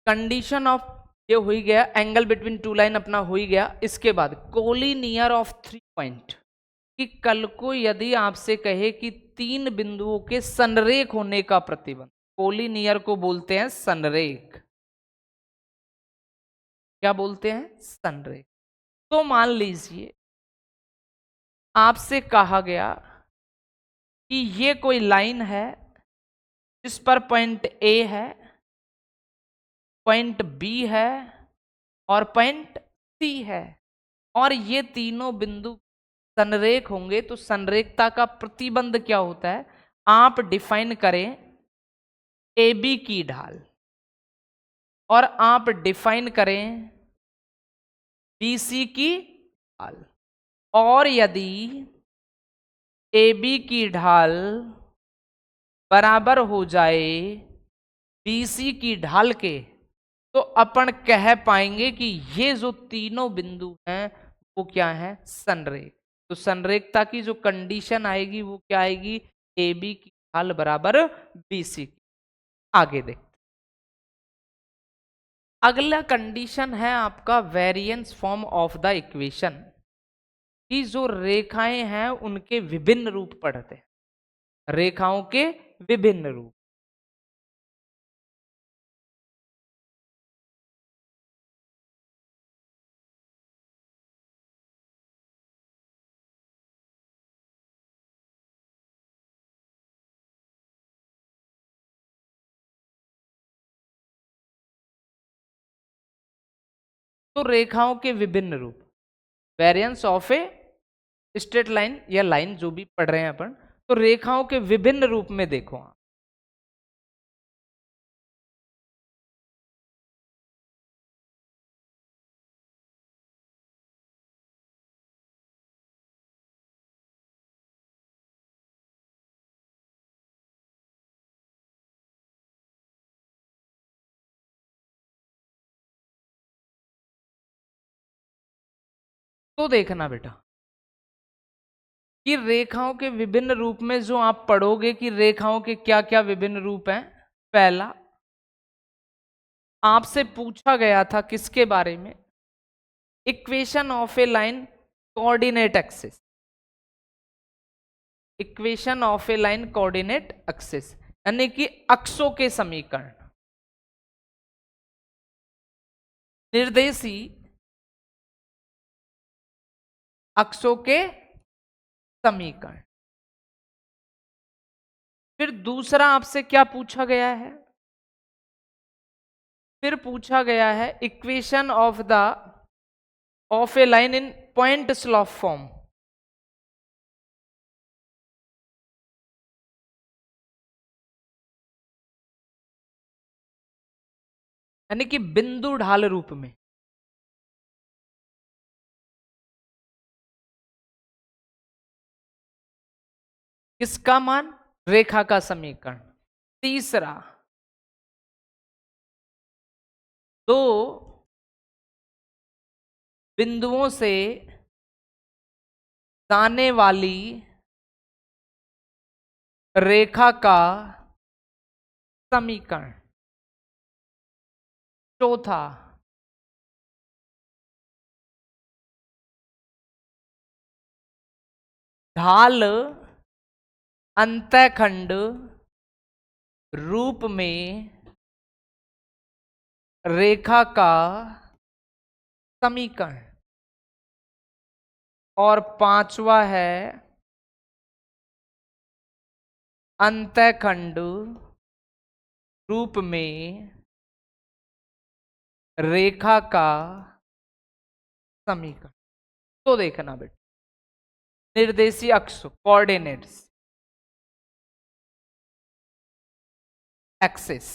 कंडीशन ऑफ, ये हो ही गया एंगल बिटवीन टू लाइन अपना हो ही गया। इसके बाद कोलिनियर ऑफ 3 पॉइंट, कि कल को यदि आपसे कहे कि तीन बिंदुओं के संरेख होने का प्रतिबंध, कोलिनियर को बोलते हैं संरेख। क्या बोलते हैं संरेख। तो मान लीजिए आपसे कहा गया कि ये कोई लाइन है जिस पर पॉइंट ए है, पॉइंट बी है और पॉइंट सी है, और ये तीनों बिंदु संरेख होंगे। तो संरेखता का प्रतिबंध क्या होता है, आप डिफाइन करें ए बी की ढाल, और आप डिफाइन करें बी सी की ढाल, और यदि ए बी की ढाल बराबर हो जाए बी सी की ढाल के, तो अपन कह पाएंगे कि ये जो तीनों बिंदु हैं वो क्या है संरेख। तो संरेखता की जो कंडीशन आएगी वो क्या आएगी, ए बी की ढाल बराबर बी सी की। आगे देख, अगला कंडीशन है आपका variance form of the equation, कि जो रेखाएं हैं उनके विभिन्न रूप पढ़ते हैं, रेखाओं के विभिन्न रूप। तो रेखाओं के विभिन्न रूप, variance of a straight line या लाइन जो भी पढ़ रहे हैं अपन, तो रेखाओं के विभिन्न रूप में देखो आप। तो देखना बेटा कि रेखाओं के विभिन्न रूप में जो आप पढ़ोगे कि रेखाओं के क्या क्या विभिन्न रूप हैं। पहला आपसे पूछा गया था किसके बारे में, equation of A line coordinate axis, equation of A line coordinate axis यानी कि अक्षों के समीकरण, निर्देशी अक्षों के समीकरण। फिर दूसरा आपसे क्या पूछा गया है, फिर पूछा गया है equation of A line in point slope form, यानी कि बिंदु ढाल रूप में। किसका मान, रेखा का समीकरण। तीसरा दो बिंदुओं से जाने वाली रेखा का समीकरण। चौथा ढाल अंतःखंड रूप में रेखा का समीकरण। और पांचवा है अंतःखंड रूप में रेखा का समीकरण। तो देखना बेटा निर्देशी अक्ष कोऑर्डिनेट्स एक्सिस,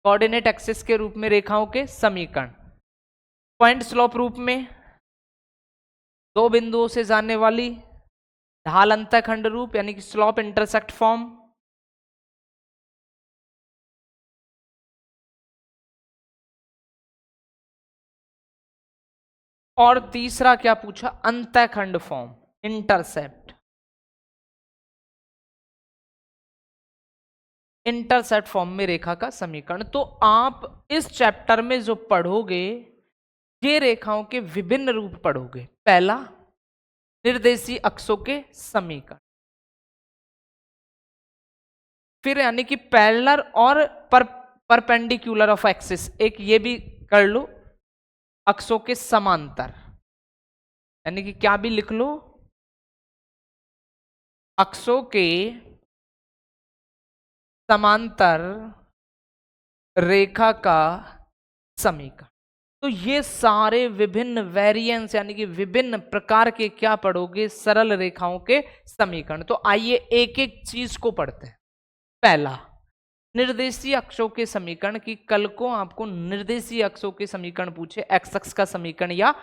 कोऑर्डिनेट एक्सिस के रूप में रेखाओं के समीकरण, पॉइंट स्लोप रूप में दो बिंदुओं से जाने वाली ढाल अंतःखंड रूप यानी कि स्लोप इंटरसेक्ट फॉर्म, और तीसरा क्या पूछा, अंतःखंड फॉर्म इंटरसेप्ट, इंटरसेप्ट फॉर्म में रेखा का समीकरण। तो आप इस चैप्टर में जो पढ़ोगे ये रेखाओं के विभिन्न रूप पढ़ोगे। पहला निर्देशी अक्षों के समीकरण, फिर यानी कि पैरेलल और परपेंडिकुलर ऑफ एक्सिस, एक ये भी कर लो अक्षों के समांतर, यानी कि क्या भी लिख लो अक्षों के समांतर रेखा का समीकरण। तो ये सारे विभिन्न वेरिएंस यानी कि विभिन्न प्रकार के क्या पढ़ोगे, सरल रेखाओं के समीकरण। तो आइए एक एक चीज को पढ़ते हैं। पहला निर्देशीय अक्षों के समीकरण की, कल को आपको निर्देशीय अक्षों के समीकरण पूछे, एक्स अक्ष का समीकरण या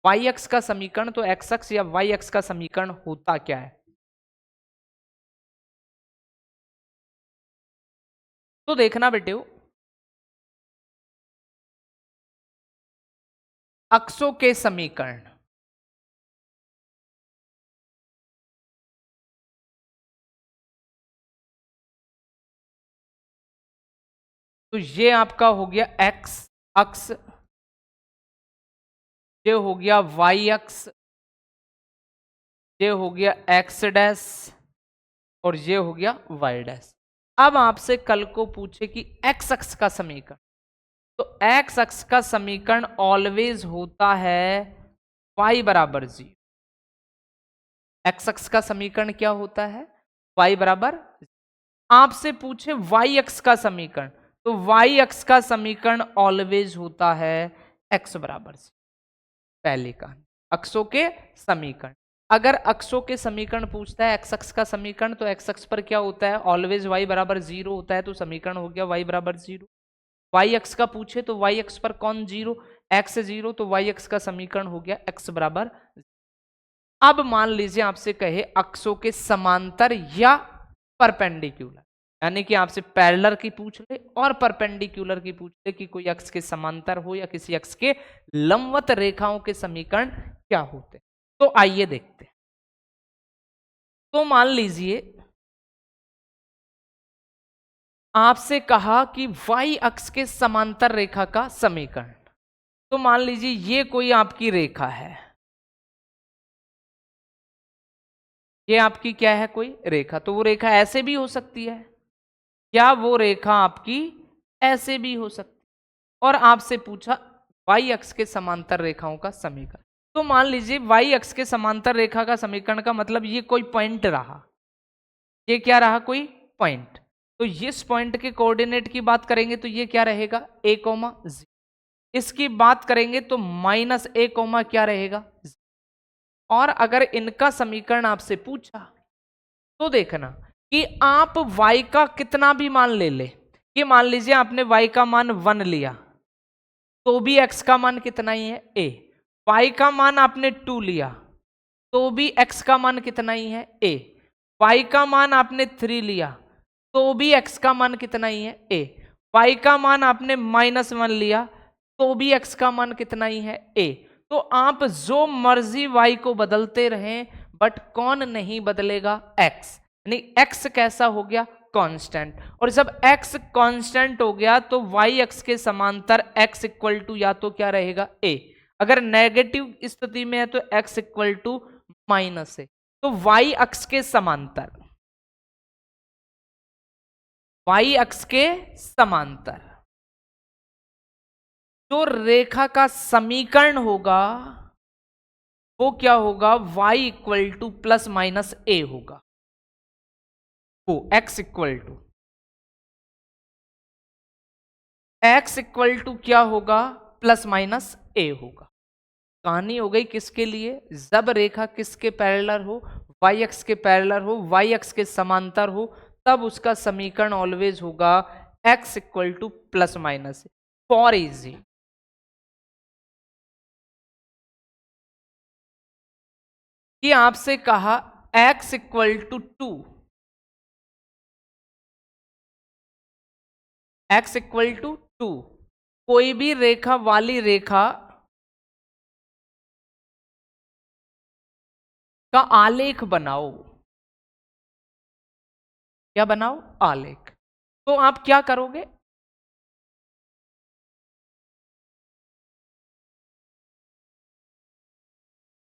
वाई अक्ष का समीकरण, तो एक्स अक्ष या वाई अक्ष का समीकरण होता क्या है। तो देखना बेटे अक्षों के समीकरण, तो ये आपका हो गया एक्स अक्ष, ये हो गया वाई अक्ष, ये हो गया एक्स डैश और ये हो गया वाई डैश। अब आपसे कल को पूछे कि एक्स अक्ष का समीकरण, तो एक्स अक्ष का समीकरण ऑलवेज होता है y बराबर 0। एक्स अक्ष का समीकरण क्या होता है, y बराबर। आपसे पूछे y अक्ष का समीकरण, तो y अक्ष का समीकरण ऑलवेज होता है x बराबर 0। पहले का अक्षों के समीकरण, अगर अक्षों के समीकरण पूछता है एक्स अक्ष का समीकरण, तो एक्स अक्ष पर क्या होता है, ऑलवेज y बराबर 0 होता है, तो समीकरण हो गया y बराबर 0। वाई अक्ष का पूछे तो वाई अक्ष पर कौन 0, एक्स 0, तो वाई अक्ष का समीकरण हो गया x बराबर। अब मान लीजिए आपसे कहे अक्षों के समांतर या परपेंडिकुलर, यानी कि आपसे पैरेलल की पूछ ले और परपेंडिकुलर की पूछ ले कि कोई अक्ष के समांतर हो या किसी अक्ष के लंबवत रेखाओं के समीकरण क्या होते हैं। तो आइए देखते हैं। तो मान लीजिए आपसे कहा कि y अक्ष के समांतर रेखा का समीकरण। तो मान लीजिए ये कोई आपकी रेखा है, ये आपकी क्या है, कोई रेखा। तो वो रेखा ऐसे भी हो सकती है या वो रेखा आपकी ऐसे भी हो सकती है। और आपसे पूछा y अक्ष के समांतर रेखाओं का समीकरण। तो मान लीजिए y अक्ष के समांतर रेखा का समीकरण का मतलब ये कोई पॉइंट रहा, ये क्या रहा, कोई पॉइंट। तो इस पॉइंट के कोऑर्डिनेट की बात करेंगे तो ये क्या रहेगा, a, 0। इसकी बात करेंगे तो -a, क्या रहेगा। और अगर इनका समीकरण आपसे पूछा तो देखना कि आप y का कितना भी मान ले ले, कि मान लीजिए आपने y का मान 1 लिया तो भी x का मान कितना ही है, a। y का मान आपने 2 लिया तो भी x का मान कितना ही है, a। y का मान आपने 3 लिया तो भी x का मान कितना ही है, a। y का मान आपने -1 लिया तो भी x का मान कितना ही है, a। तो आप जो मर्जी y को बदलते रहें बट कौन नहीं बदलेगा, x। यानी x कैसा हो गया, कांस्टेंट। और जब x कांस्टेंट हो गया तो y अक्ष के समांतर x इक्वल टू या तो क्या रहेगा, a। अगर नेगेटिव स्थिति में है तो x इक्वल टू -a। तो y अक्ष के समांतर, y अक्ष के समांतर जो रेखा का समीकरण होगा वो क्या होगा, y इक्वल टू +-a होगा। वो x इक्वल टू क्या होगा, +-a होगा। कहानी हो गई किसके लिए, जब रेखा किसके पैरेलल हो, y अक्ष के पैरेलल हो, y अक्ष के समांतर हो, तब उसका समीकरण ऑलवेज होगा x equal to +-a। For easy कि आपसे कहा x equal to 2, x equal to 2, कोई भी रेखा वाली रेखा का आलेख बनाओ। क्या बनाओ, आलेख। तो आप क्या करोगे,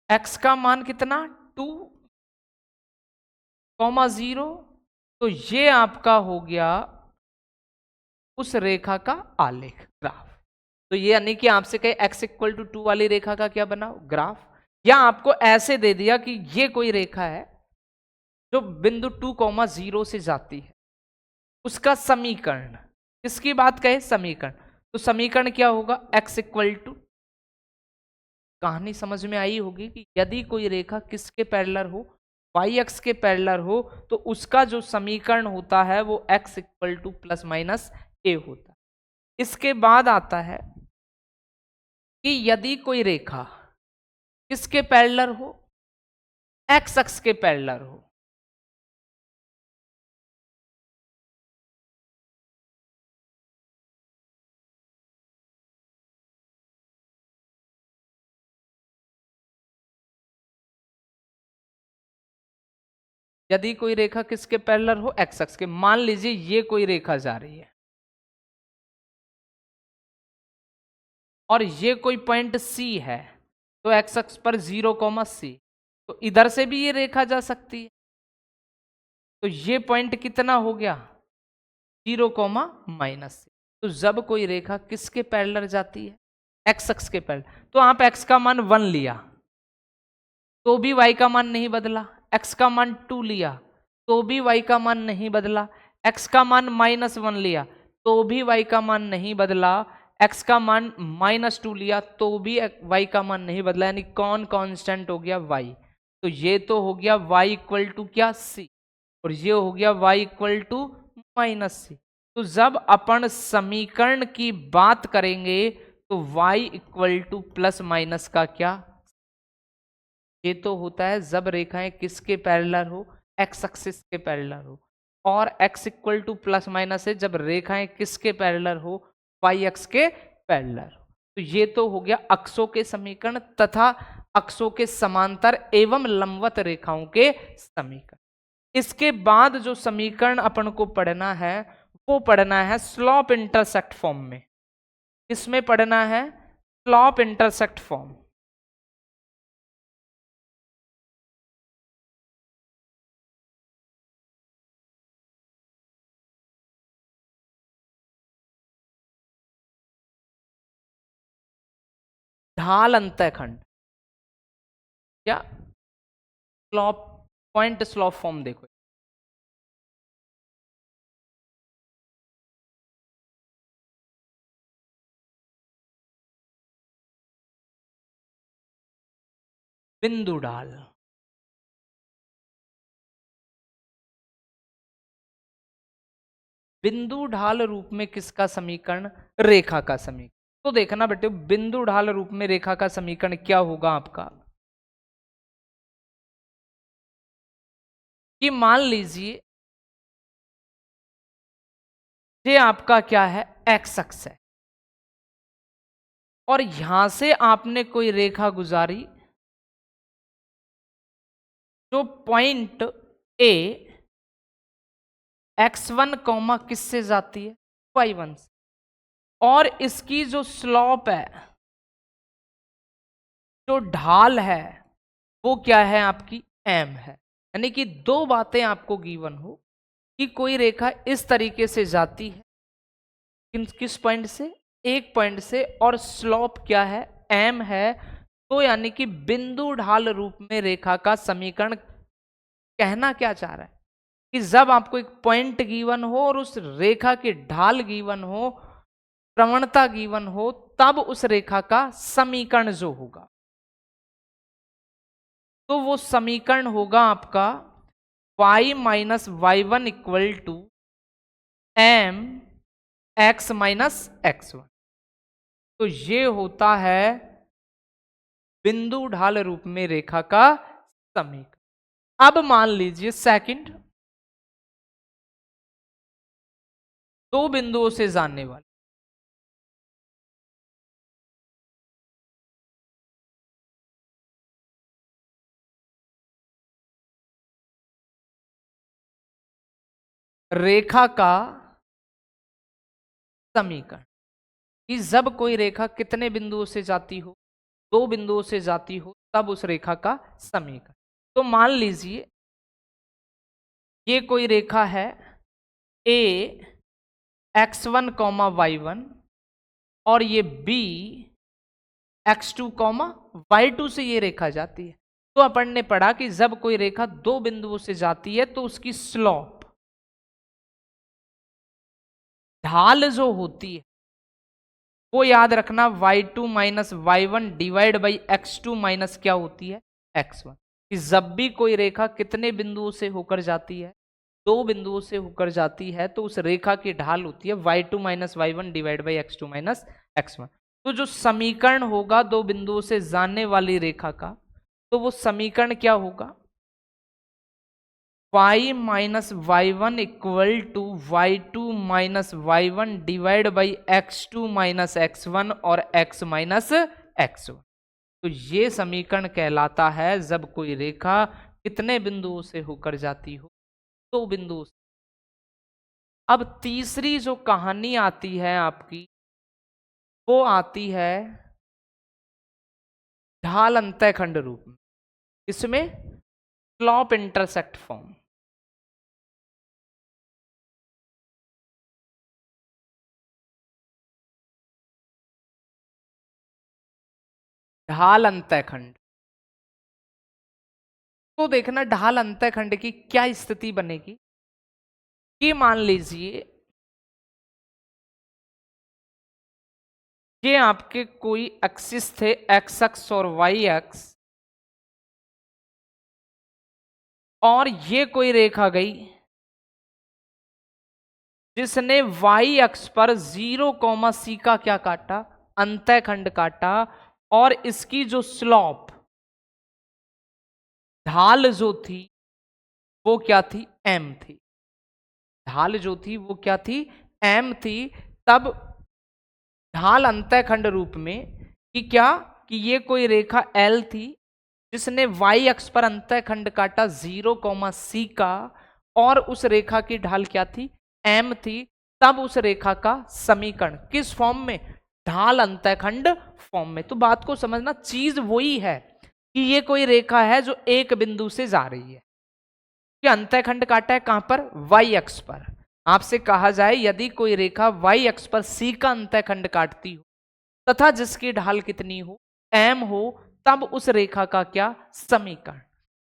x का मान कितना 2, 0। तो ये आपका हो गया उस रेखा का आलेख, ग्राफ। तो ये यानी कि आपसे कहे x इक्वल टू 2 वाली रेखा का क्या बनाओ, ग्राफ। या आपको ऐसे दे दिया कि ये कोई रेखा है जो बिंदु 2, 0 से जाती है, उसका समीकरण, किसकी बात कहे, समीकरण। तो समीकरण क्या होगा, x इक्वल टू, कहानी समझ में आई होगी कि यदि कोई रेखा किसके पैरेलल हो, y अक्ष के पैरेलल हो, तो उसका जो समीकरण होता है वो x इक्वल टू +-a होता है। इसके बाद आता है कि यदि कोई रेखा किसके पैरेलल हो, x अक्ष के पैरेलल हो, यदि कोई रेखा किसके पैरेलल हो, x अक्ष के। मान लीजिए ये कोई रेखा जा रही है और ये कोई पॉइंट C है, तो x अक्ष पर 0, तो इधर से भी ये रेखा जा सकती है। तो ये पॉइंट कितना हो गया, 0, तो जब कोई रेखा किसके पैरेलल जाती है, x अक्ष के पैरेलल, तो आप x का मान 1 लिया तो भी y का मान नहीं बदला, x का मान 2 लिया तो भी y का मान नहीं बदला, x का मान -1 लिया तो भी y का मान नहीं बदला, x का मान -2 लिया तो भी y का मान नहीं बदला। यानी कौन कांस्टेंट हो गया, y। तो ये तो हो गया y इक्वल टू क्या, c, और ये हो गया y इक्वल टू -c। तो जब अपन समीकरण की बात करेंगे तो y इक्वल टू +- का क्या, ये तो होता है जब रेखाएं किसके पैरेलल हो, x एक्सिस के पैरेलल हो। और x इक्वल टू +- है जब रेखाएं किसके पैरेलल हो, y अक्ष के पैरेलल हो। तो ये तो हो गया अक्षों के समीकरण तथा अक्षों के समांतर एवं लंबवत रेखाओं के समीकरण। इसके बाद जो समीकरण अपन को पढ़ना है वो पढ़ना है स्लॉप इंटरसेक्ट फॉर्म में। इसमें पढ़ना है स्लॉप इंटरसेक्ट फॉर्म। ढाल अंतःखंड क्या स्लॉप पॉइंट स्लॉप फॉर्म देखो। बिंदु ढाल, बिंदु ढाल रूप में किसका समीकरण? रेखा का समीकरण। तो देखना बेटे बिंदु ढाल रूप में रेखा का समीकरण क्या होगा आपका कि मान लीजिए ये आपका क्या है एक्स अक्ष है और यहां से आपने कोई रेखा गुजारी जो पॉइंट ए x1 कॉमा किससे जाती है? y1 से। और इसकी जो स्लॉप है, जो ढाल है वो क्या है आपकी m है। यानी कि दो बातें आपको गिवन हो कि कोई रेखा इस तरीके से जाती है किस पॉइंट से? एक पॉइंट से, और स्लॉप क्या है? m है। तो यानी कि बिंदु ढाल रूप में रेखा का समीकरण कहना क्या चाह रहा है कि जब आपको एक पॉइंट गिवन हो और उस रेखा की ढाल गिवन हो, प्रवणता गिवन हो, तब उस रेखा का समीकरण जो होगा तो वो समीकरण होगा आपका y minus y one equal to M x minus x one. तो ये होता है बिंदु ढाल रूप में रेखा का समीकरण। अब मान लीजिए सेकंड, दो बिंदुओं से जानने वाले रेखा का समीकरण कि जब कोई रेखा कितने बिंदुओं से जाती हो? दो बिंदुओं से जाती हो, तब उस रेखा का समीकरण। तो मान लीजिए ये कोई रेखा है ए x1 कॉमा वाई वन और ये b x2 comma Y to से ये रेखा जाती है। तो अपन ने पढ़ा कि जब कोई रेखा दो बिंदुओं से जाती है तो उसकी स्लॉप, ढाल जो होती है वो याद रखना y2 minus y one divide by x2 minus क्या होती है? x1। कि जब भी कोई रेखा कितने बिंदुओं से होकर जाती है? दो बिंदुओं से होकर जाती है, तो उस रेखा की ढाल होती है y2 minus y one divide by x2 minus x1। तो जो समीकरण होगा दो बिंदुओं से जाने वाली रेखा का, तो वो समीकरण क्या होगा? y minus y one equal to y two minus y one divide by x two minus x one और x माइनस एक्स वन। तो ये समीकरण कहलाता है जब कोई रेखा कितने बिंदुओं से होकर जाती हो? दो बिंदुओं से। अब तीसरी जो कहानी आती है आपकी वो आती है ढाल अंतःखंड रूप में। इसमें स्लॉप इंटरसेक्ट फॉर्म। ढाल अंतःखंड। तो देखना ढाल अंतःखंड की क्या स्थिति बनेगी कि मान लीजिए ये आपके कोई एक्सिस थे एक्स अक्ष और वाई अक्ष, और ये कोई रेखा गई जिसने वाई अक्ष पर 0, c का क्या काटा? अंतःखंड काटा। और इसकी जो स्लॉप, ढाल जो थी वो क्या थी? m थी। ढाल जो थी वो क्या थी? m थी। तब ढाल अंतःखंड रूप में कि क्या कि ये कोई रेखा L थी जिसने y अक्ष पर अंतःखंड काटा 0, C का, और उस रेखा की ढाल क्या थी, m थी, तब उस रेखा का समीकरण किस फॉर्म में, ढाल अंतःखंड फॉर्म में। तो बात को समझना, चीज वही है कि ये कोई रेखा है जो एक बिंदु से जा रही है, कि अंतःखंड काटा है कहां पर, y अक्ष पर। आपसे कहा जाए यदि कोई रेखा y अक्ष पर C का अंतःखंड काटती हो तथा जिसकी ढाल कितनी हो, m हो, तब उस रेखा का क्या समीकरण।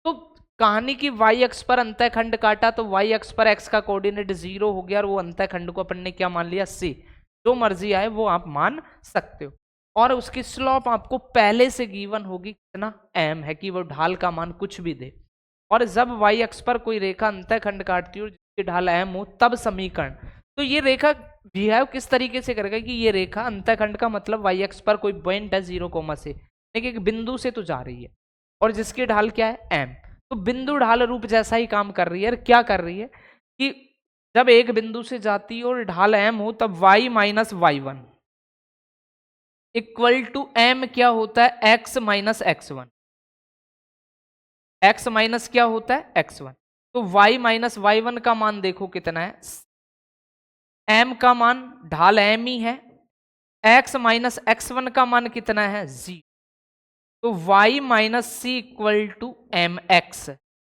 तो कहानी की y अक्ष पर अंतःखंड काटा तो y अक्ष पर x का कोऑर्डिनेट 0 हो गया और वो अंतःखंड को अपन ने क्या मान लिया, C। जो मर्जी आए वो आप मान सकते हो। और उसकी स्लोप आपको पहले से गिवन होगी, कितना, m है, कि वो ढाल का मान कुछ भी दे। और जब y अक्ष पर कोई रेखा अंतःखंड काटती हो जिसकी ढाल m हो, तब समीकरण। तो ये रेखा बिहेव किस तरीके से करेगा कि ये रेखा अंतःखंड का मतलब y अक्ष पर कोई पॉइंट है 0, से, लेकिन एक बिंदु से तो जा रही है और जिसकी ढाल क्या है, m। तो बिंदु ढाल रूप जैसा ही काम कर रही है। क्या कर रही है कि जब एक बिंदु से जाती है और ढाल m हो, तब y minus y1 equal to m क्या होता है, x minus x1। x minus क्या होता है, x1। तो y माइनस y1 का मान देखो कितना है, m का मान ढाल m ही है, x माइनस x1 का मान कितना है, 0। तो y minus C equal to M x,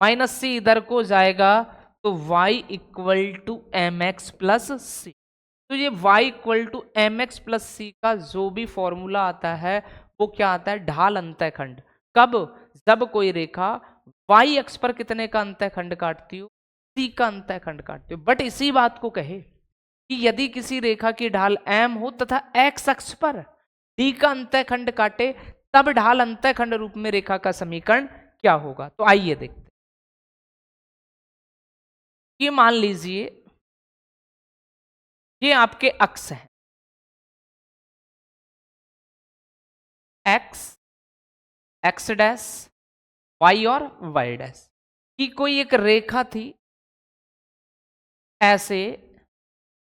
minus C इधर को जाएगा तो y equal to M X plus C. तो ये y equal to M X plus C का जो भी फॉर्मूला आता है वो क्या आता है, ढाल अंतःखंड। कब, जब कोई रेखा y अक्ष पर कितने का अंतःखंड काटती हो, c का अंतःखंड काटती हो। बट इसी बात को कहे कि यदि किसी रेखा की ढाल m हो तथा x अक्ष पर d का अंतःखंड काटे, तब ढाल अंतःखंड रूप में रेखा का समीकरण क्या होगा। तो आइए देखते हैं। ये मान लीजिए ये आपके अक्ष हैं, x, x डैश, y और y डैश की कोई एक रेखा थी ऐसे,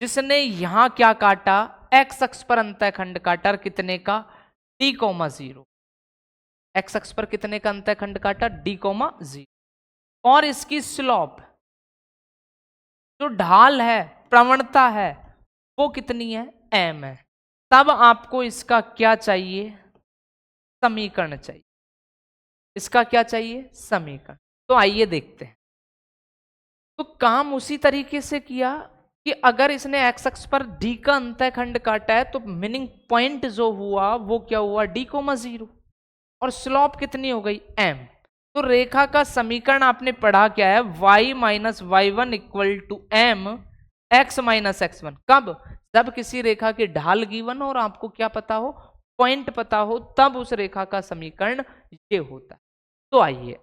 जिसने यहां क्या काटा, x अक्ष पर अंतःखंड काटा और कितने का, d, 0। x अक्ष पर कितने का अंतःखंड काटा, d, 0। और इसकी स्लोप, जो ढाल है, प्रवणता है, वो कितनी है, m है। तब आपको इसका क्या चाहिए, समीकरण चाहिए। इसका क्या चाहिए, समीकरण। तो आइए देखते हैं। तो काम उसी तरीके से किया कि अगर इसने x अक्ष पर d का अंतःखंड काटा है तो मीनिंग पॉइंट जो हुआ वो क्या हुआ, d, 0। और स्लोप कितनी हो गई, m। तो रेखा का समीकरण आपने पढ़ा क्या है, y minus y1 equal to m x minus x1। कब, जब किसी रेखा की ढाल गिवन और आपको क्या पता हो, पॉइंट पता हो, तब उस रेखा का समीकरण ये होता है। तो आइए,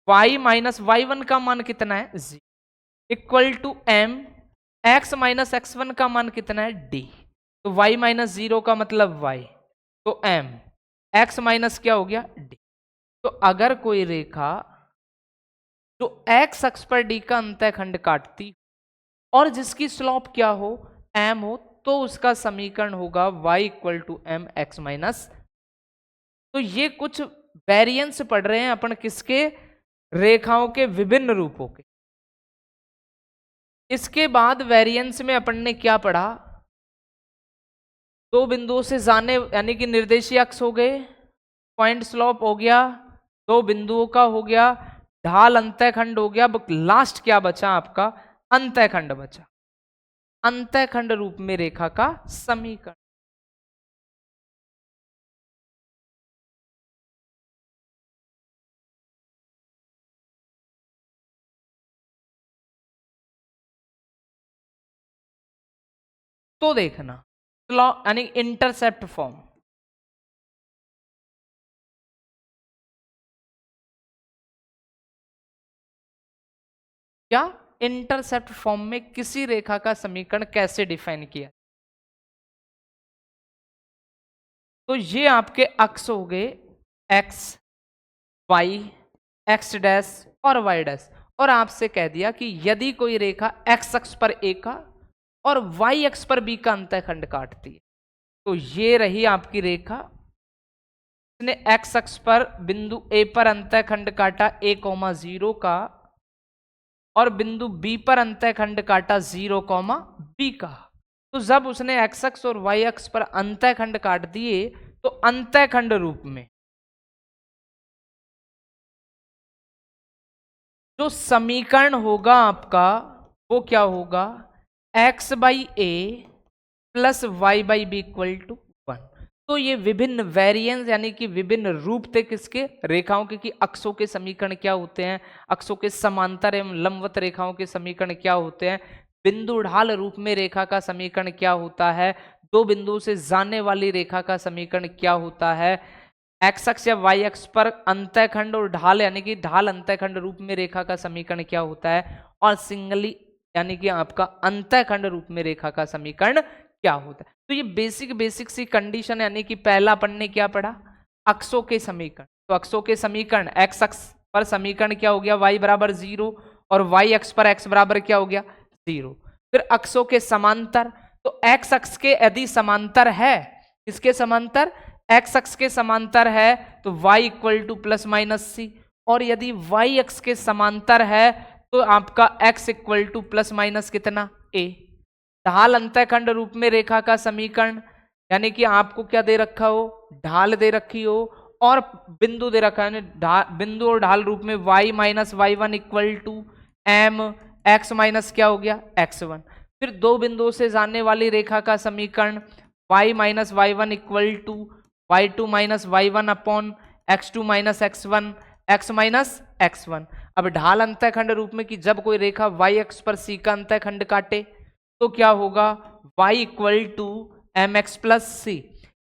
y माइनस y1 का मान कितना है, z, equal to m, x minus x1 का मान कितना है, d। तो y माइनस 0 का मतलब y, तो m, x माइनस क्या हो गया, d। तो अगर कोई रेखा जो x अक्ष पर d का अंतःखंड काटती और जिसकी स्लोप क्या हो, m हो, तो उसका समीकरण होगा y equal to M x minus. तो ये कुछ वेरिएंस पढ़ रहे हैं अपन किसके, रेखाओं के विभिन्न रूपों के। इसके बाद वेरिएंस में अपन ने क्या पढ़ा, दो बिंदुओं से जाने यानी कि निर्देशीय अक्ष हो गए, पॉइंट स्लोप हो गया, दो बिंदुओं का हो गया, ढाल अंतःखंड हो गया। अब लास्ट क्या बचा आपका, अंतःखंड बचा। अंतःखंड रूप में रेखा का समीकरण। तो देखना यानी इंटरसेप्ट फॉर्म, क्या, इंटरसेप्ट फॉर्म में किसी रेखा का समीकरण कैसे डिफाइन किया। तो ये आपके अक्ष हो गए x, y, x डैश और y डैश। और आपसे कह दिया कि यदि कोई रेखा x अक्ष पर a का और y अक्ष पर b का अंतःखंड काटती है, तो ये रही आपकी रेखा इसने एक्स अक्ष पर बिंदु ए पर अंतःखंड काटा a,0 का और बिंदु बी पर अंतःखंड काटा 0, बी का। तो जब उसने एक्स अक्ष और वाई अक्ष पर अंतःखंड काट दिए तो अंतःखंड रूप में जो समीकरण होगा आपका वो क्या होगा, x by A plus y by B equal to 1। तो ये विभिन्न वेरिएंस यानी कि विभिन्न रूप थे किसके, रेखाओं के, कि अक्षों के समीकरण क्या होते हैं, अक्षों के समांतर एवं लंबवत रेखाओं के समीकरण क्या होते हैं, बिंदु ढाल रूप में रेखा का समीकरण क्या होता है, दो बिंदुओं से जाने वाली रेखा का समीकरण क्या होता है, एक्स अक्ष या वाई अक्ष पर अंतःखंड और ढाल यानी कि ढाल अंतःखंड रूप में रेखा का समीकरण क्या होता है, और सिंगली यानी कि आपका अंतःखंड रूप में रेखा का समीकरण क्या होता है। तो ये बेसिक सी कंडीशन यानी कि पहला अपन ने क्या पढ़ा, अक्षों के समीकरण। तो अक्षों के समीकरण, एक्स अक्ष पर समीकरण क्या हो गया, y बराबर 0 और y अक्ष पर x बराबर क्या हो गया 0। फिर अक्षों के समांतर, तो x अक्ष के यदि समांतर है, इसके समांतर x अक्ष के समांतर है तो y equal to plus minus C, और यदि y अक्ष के समांतर है तो आपका x equal to plus minus कितना a। ढाल अंतःखंड रूप में रेखा का समीकरण यानी कि आपको क्या दे रखा हो, ढाल दे रखी हो और बिंदु दे रखा है, बिंदु और ढाल रूप में y minus y one equal to M x minus क्या हो गया x1। फिर दो बिंदुओं से जाने वाली रेखा का समीकरण y minus y one equal to y two minus y one upon x2 minus x1 x minus x1। अब ढाल अंतःखंड रूप में कि जब कोई रेखा y अक्ष पर c का अंतःखंड काटे तो क्या होगा, y equal to M X plus C.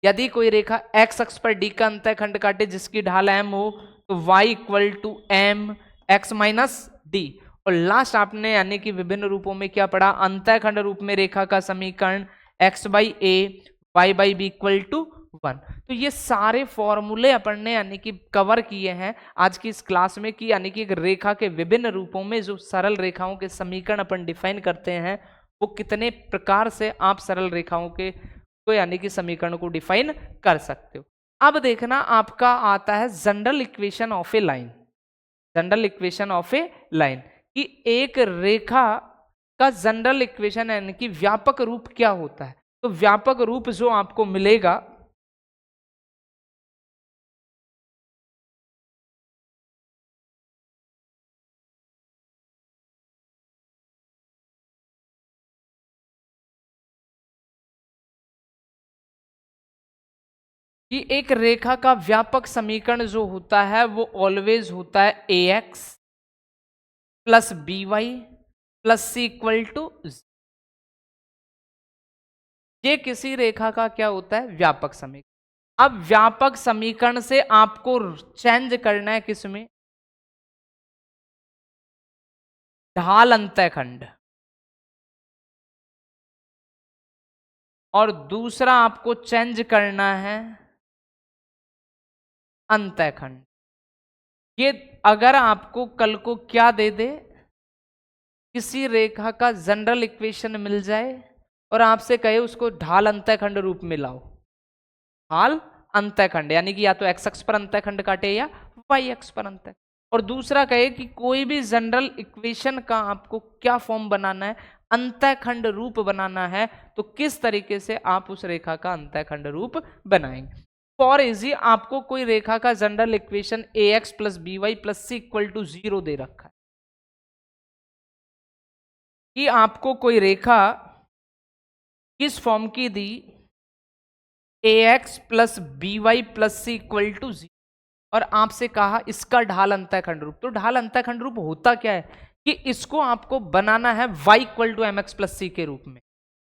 यदि कोई रेखा x अक्ष पर d का अंतःखंड काटे जिसकी ढाल m हो तो y equal to M x minus D. और लास्ट आपने यानी कि विभिन्न रूपों में क्या पढ़ा, अंतःखंड रूप में रेखा का समीकरण x by A y by B equal to 1। तो ये सारे फॉर्मूले अपन ने यानी कि कवर किए हैं आज की इस क्लास में, कि यानी कि एक रेखा के विभिन्न रूपों में जो सरल रेखाओं के समीकरण अपन डिफाइन करते हैं वो कितने प्रकार से आप सरल रेखाओं के को यानी कि समीकरण को डिफाइन कर सकते हो। अब देखना आपका आता है general equation of A line. General equation of A line कि एक रेखा का जनरल इक्वेशन यानी कि व्यापक रूप क्या होता है। तो व्यापक रूप जो आपको मिलेगा कि एक रेखा का व्यापक समीकरण जो होता है वो ऑलवेज होता है A X plus B Y plus C equal to. ये किसी रेखा का क्या होता है, व्यापक समीकरण। अब व्यापक समीकरण से आपको चेंज करना है किसमें, ढाल अंतःखंड, और दूसरा आपको चेंज करना है अंतःखंड। ये अगर आपको कल को क्या दे दे, किसी रेखा का जनरल इक्वेशन मिल जाए और आपसे कहे उसको ढाल अंतःखंड रूप में लाओ, ढाल अंतःखंड यानी कि या तो एक्स अक्ष पर अंतःखंड काटे या वाई अक्ष पर अंतःखंड, और दूसरा कहे कि कोई भी जनरल इक्वेशन का आपको क्या फॉर्म बनाना है, अंतःखंड रूप बनाना है, तो किस तरीके से आप उस रेखा का अंतःखंड रूप बनाएंगे। फॉर इजी आपको कोई रेखा का general equation A X plus B Y plus C equal to 0 दे रखा है, कि आपको कोई रेखा किस फॉर्म की दी, A X plus B Y plus C equal to 0, और आपसे कहा इसका ढाल अंतःखंड रूप। तो ढाल अंतःखंड रूप होता क्या है कि इसको आपको बनाना है y equal to M X plus C के रूप में,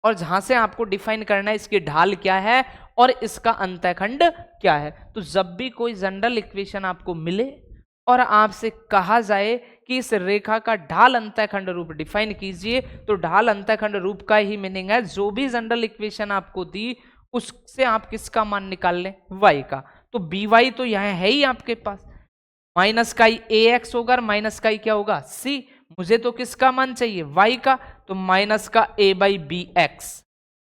और जहां से आपको डिफाइन करना है इसकी ढाल क्या है और इसका अंतःखंड क्या है। तो जब भी कोई जनरल इक्वेशन आपको मिले और आपसे कहा जाए कि इस रेखा का ढाल अंतःखंड रूप डिफाइन कीजिए, तो ढाल अंतःखंड रूप का ही मीनिंग है जो भी जनरल इक्वेशन आपको दी उससे आप किसका मान निकाल लें, y का। तो बी वाई तो यहाँ है ही आपके पास, माइनस का ही ए एक्स होगा और माइनस का ही क्या होगा सी। मुझे तो किसका मान चाहिए, y का, तो माइनस का a बाई बी एक्स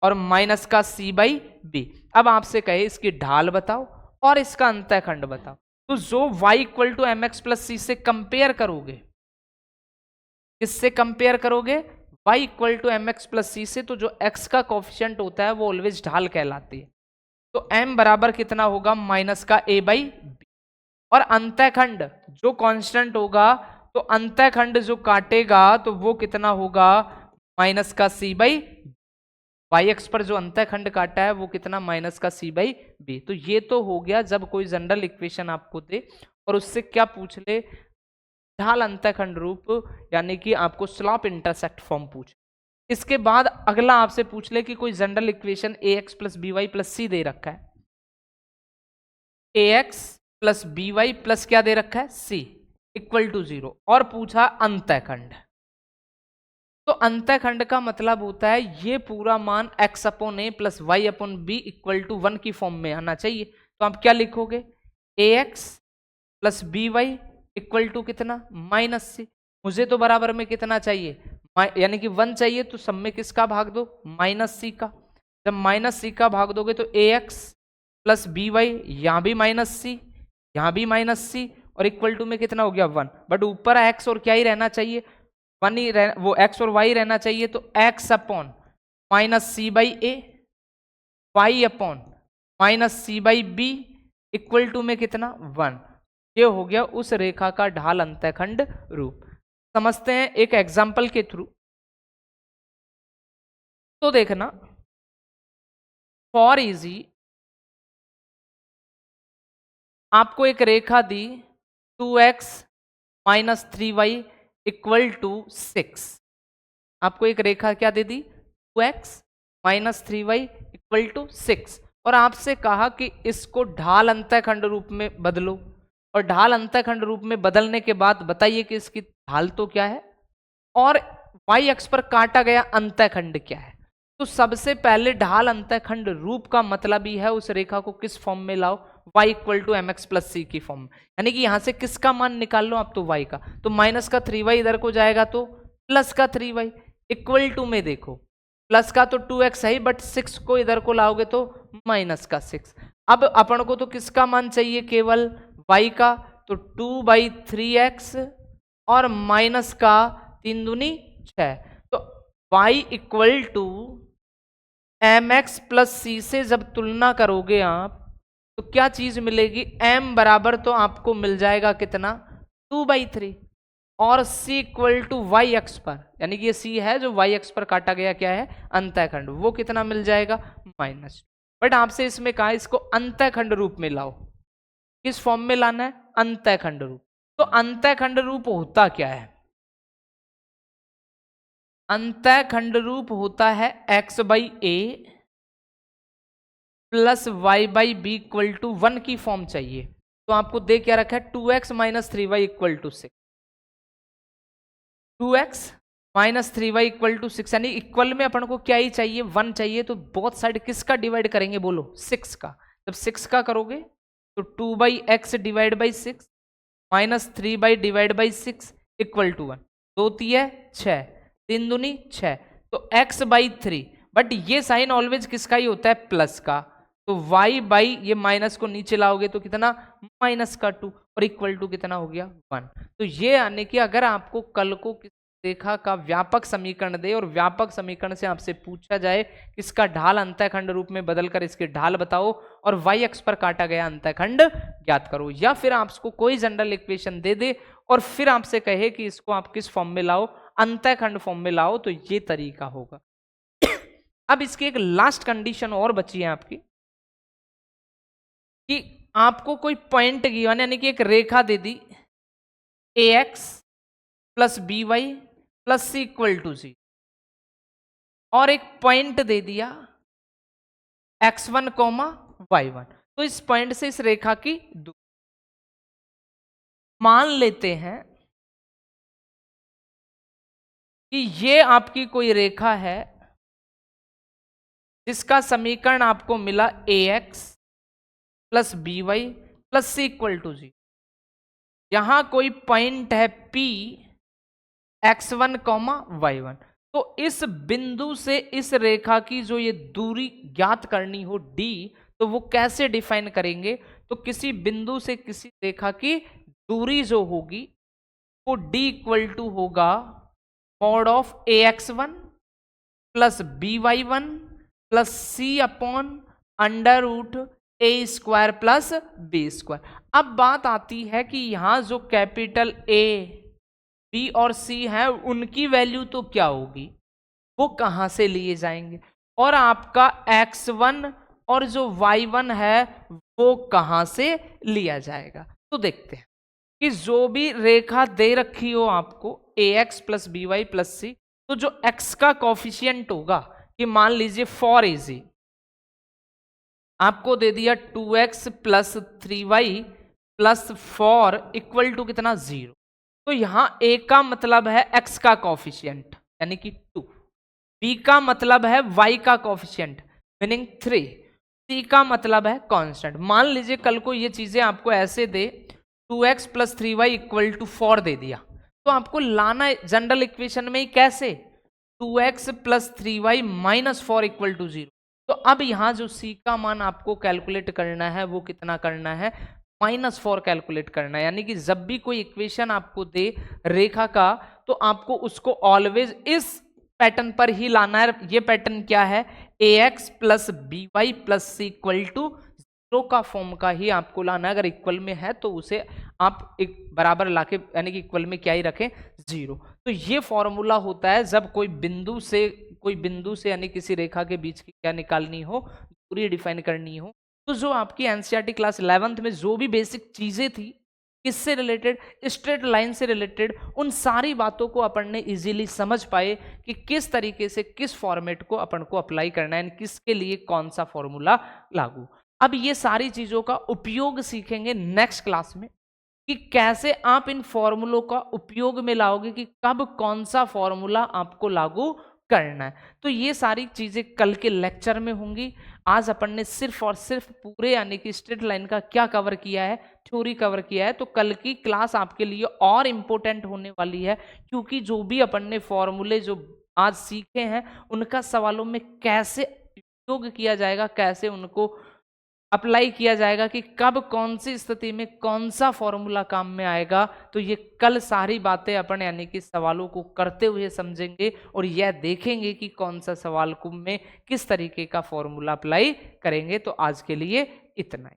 और माइनस का c बाई बी। अब आपसे कहे इसकी ढाल बताओ और इसका अंतःखंड बताओ। तो जो y equal to M X plus C से कंपेयर करोगे, किससे कंपेयर करोगे? y equal to M X plus C से, तो जो x का कोफिशिएंट होता है वो ऑलवेज ढाल कहलाती है। तो m बराबर कितना होगा? माइनस का a बाई बी। और अंतःखंड जो कांस्टेंट होगा, तो अंतःखंड जो काटेगा तो वो कितना होगा? माइनस का c बाई वाई एक्स पर जो अंतःखंड काटा है वो कितना? माइनस का c बाई बी। तो ये तो हो गया जब कोई जनरल इक्वेशन आपको दे और उससे क्या पूछ ले? ढाल अंतःखंड रूप, यानी कि आपको स्लॉप इंटरसेक्ट फॉर्म पूछ। इसके बाद अगला आपसे पूछ ले कि कोई general equation A X plus B Y plus C दे रखा है, A X plus B Y plus क्या दे रखा है? सी इक्वल टू 0, और पूछा अंतःखंड। तो अंतःखंड का मतलब होता है ये पूरा मान x upon A plus y upon B equal to 1 की फॉर्म में आना चाहिए। तो आप क्या लिखोगे? A X plus B Y equal to कितना? Minus C. मुझे तो बराबर में कितना चाहिए? यानी कि 1 चाहिए, तो सब में किसका भाग दो? माइनस सी का। जब माइनस सी का भाग दोगे तो ए एक्स प्लस बी वाई, यहां भी माइनस सी, यहां भी माइनस सी, और इक्वल टू में कितना हो गया? 1। बट ऊपर एक्स और क्या ही रहना चाहिए? 1 ही वो एक्स और वाई रहना चाहिए। तो x upon minus C by A, y upon minus C by B equal to में कितना? 1। ये हो गया उस रेखा का ढाल अंतःखंड रूप। समझते हैं एक एग्जाम्पल के थ्रू। तो देखना, फॉर इजी आपको एक रेखा दी 2x minus 3y equal to 6। आपको एक रेखा क्या दे दी? 2x minus 3y equal to 6, और आपसे कहा कि इसको ढाल अंतःखंड रूप में बदलो। और ढाल अंतःखंड रूप में बदलने के बाद बताइए कि इसकी ढाल तो क्या है और y अक्ष पर काटा गया अंतःखंड क्या है। तो सबसे पहले ढाल अंतःखंड रूप का मतलब ही है उस रेखा को किस फॉर्म में लाओ? y equal to M X plus C की फॉर्म में। यानी कि यहां से किसका मान निकाल लो आप? तो y का। तो माइनस का 3y इधर को जाएगा तो प्लस का 3y इक्वल टू में देखो प्लस का तो 2x है, बट 6 को इधर को लाओगे तो माइनस का 6। अब अपन को तो किसका मान चाहिए? केवल y का। तो 2/3x और माइनस का 3 दूनी 6। तो y equal to M X plus C से जब तुलना करोगे आप तो क्या चीज मिलेगी? m बराबर तो आपको मिल जाएगा कितना? 2/3, और c equal to y x पर, यानी कि ये c है जो y एक्स पर काटा गया क्या है? अंतःखंड। वो कितना मिल जाएगा? -2। बट आपसे इसमें कहा इसको अंतःखंड रूप में लाओ। किस फॉर्म में लाना है? अंतःखंड रूप। तो अंतःखंड रूप होता क्या है? अंतःखंड रूप होता है x by A plus y by B equal to 1 की फॉर्म चाहिए। तो आपको दे क्या रखा है? 2x minus 3y equal to 6। 2x minus 3y equal to 6, यानी इक्वल में अपन को क्या ही चाहिए? 1 चाहिए। तो बोथ साइड किसका डिवाइड करेंगे? बोलो 6 का। जब 6 का करोगे तो 2/x divide by 6 minus 3 divide by 6 equal to 1। 2 3 6, 3 दूनी 6, तो x बाई 3। बट ये साइन ऑलवेज किसका ही होता है? प्लस का। तो y बाई ये माइनस को नीचे लाओगे तो कितना? माइनस का 2, और इक्वल टू कितना हो गया? 1। तो ये यानी कि अगर आपको कल को किस रेखा का व्यापक समीकरण दे और व्यापक समीकरण से आपसे पूछा जाए इसका ढाल अंतःखंड रूप में बदलकर इसके ढाल बताओ और y अक्ष पर काटा गया अंतःखंड ज्ञात करो, या फिर आपको कोई जनरल इक्वेशन दे दे और फिर आपसे कहे कि इसको आप किस फॉर्म में लाओ? अंतःखंड फॉर्म में लाओ, तो ये तरीका होगा। अब इसकी एक लास्ट कंडीशन और बची है आपकी कि आपको कोई पॉइंट गिवन, यानी कि एक रेखा दे दी ax plus B Y plus C equal to 0, और एक पॉइंट दे दिया x1 कॉमा y1। तो इस पॉइंट से इस रेखा की दूरी मान लेते हैं कि ये आपकी कोई रेखा है जिसका समीकरण आपको मिला ax plus B Y plus C equal to 0। यहां कोई पॉइंट है P x1 कॉमा y1। तो इस बिंदु से इस रेखा की जो ये दूरी ज्ञात करनी हो d, तो वो कैसे डिफाइन करेंगे? तो किसी बिंदु से किसी रेखा की दूरी जो होगी वो d इक्वल टू होगा mod of ax1 plus by1 plus c upon under root a square plus b square. अब बात आती है कि यहां जो कैपिटल A, B और C है उनकी वैल्यू तो क्या होगी, वो कहां से लिए जाएंगे, और आपका x1 और जो y1 है वो कहां से लिया जाएगा। तो देखते हैं कि जो भी रेखा दे रखी हो आपको ax plus B Y plus C, तो जो x का कॉफिशियंट होगा कि मान लीजिए फॉर इजी आपको दे दिया 2x plus 3y plus 4 equal to कितना 0। तो यहां a का मतलब है x का कॉफिशियंट यानी कि 2, b का मतलब है y का कॉफिशियंट मीनिंग 3, c का मतलब है कांस्टेंट। मान लीजिए कल को ये चीजें आपको ऐसे दे 2x plus 3y equal to 4 दे दिया, तो आपको लाना जनरल इक्वेशन में ही कैसे 2x plus 3y minus 4 equal to 0। तो अब यहां जो c का मान आपको कैलकुलेट करना है वो कितना करना है, -4 कैलकुलेट करना है। यानी कि जब भी कोई इक्वेशन आपको दे रेखा का तो आपको उसको ऑलवेज इस पैटर्न पर ही लाना है। ये पैटर्न क्या है, ax plus B Y plus C equal to 0 का फॉर्म का ही आपको लाना है। अगर इक्वल में है तो उसे आप एक बराबर लाके यानी कि इक्वल में क्या ही रखें 0। तो ये फॉर्मूला होता है जब कोई बिंदु से यानी किसी रेखा के बीच की क्या निकालनी हो, दूरी डिफाइन करनी हो। तो जो आपकी एनसीईआरटी क्लास 11th में जो भी बेसिक चीजें थी किससे रिलेटेड, स्ट्रेट लाइन से रिलेटेड, उन सारी बातों को अपन ने इजीली समझ पाए कि किस तरीके से किस फॉर्मेट को अपन को अप्लाई करना है, किसके लिए कौन सा फॉर्मूला लागू। अब ये सारी चीजों का उपयोग सीखेंगे नेक्स्ट क्लास में कि कैसे आप इन फॉर्मूलों का उपयोग में लाओगे, कि कब कौन सा फॉर्मूला आपको लागू करना है। तो ये सारी चीजें कल के लेक्चर में होंगी। आज अपन ने सिर्फ और सिर्फ पूरे यानी कि स्ट्रेट लाइन का क्या कवर किया है, थ्योरी कवर किया है। तो कल की क्लास आपके लिए और इम्पोर्टेंट होने वाली है, क्योंकि जो भी अपन ने फॉर्मूले जो आज सीखे हैं उनका सवालों में कैसे उपयोग किया जाएगा, कैसे उनको अप्लाई किया जाएगा, कि कब कौन सी स्थिति में कौन सा फॉर्मूला काम में आएगा। तो ये कल सारी बातें अपन यानी कि सवालों को करते हुए समझेंगे और यह देखेंगे कि कौन सा सवाल में किस तरीके का फॉर्मूला अप्लाई करेंगे। तो आज के लिए इतना ही।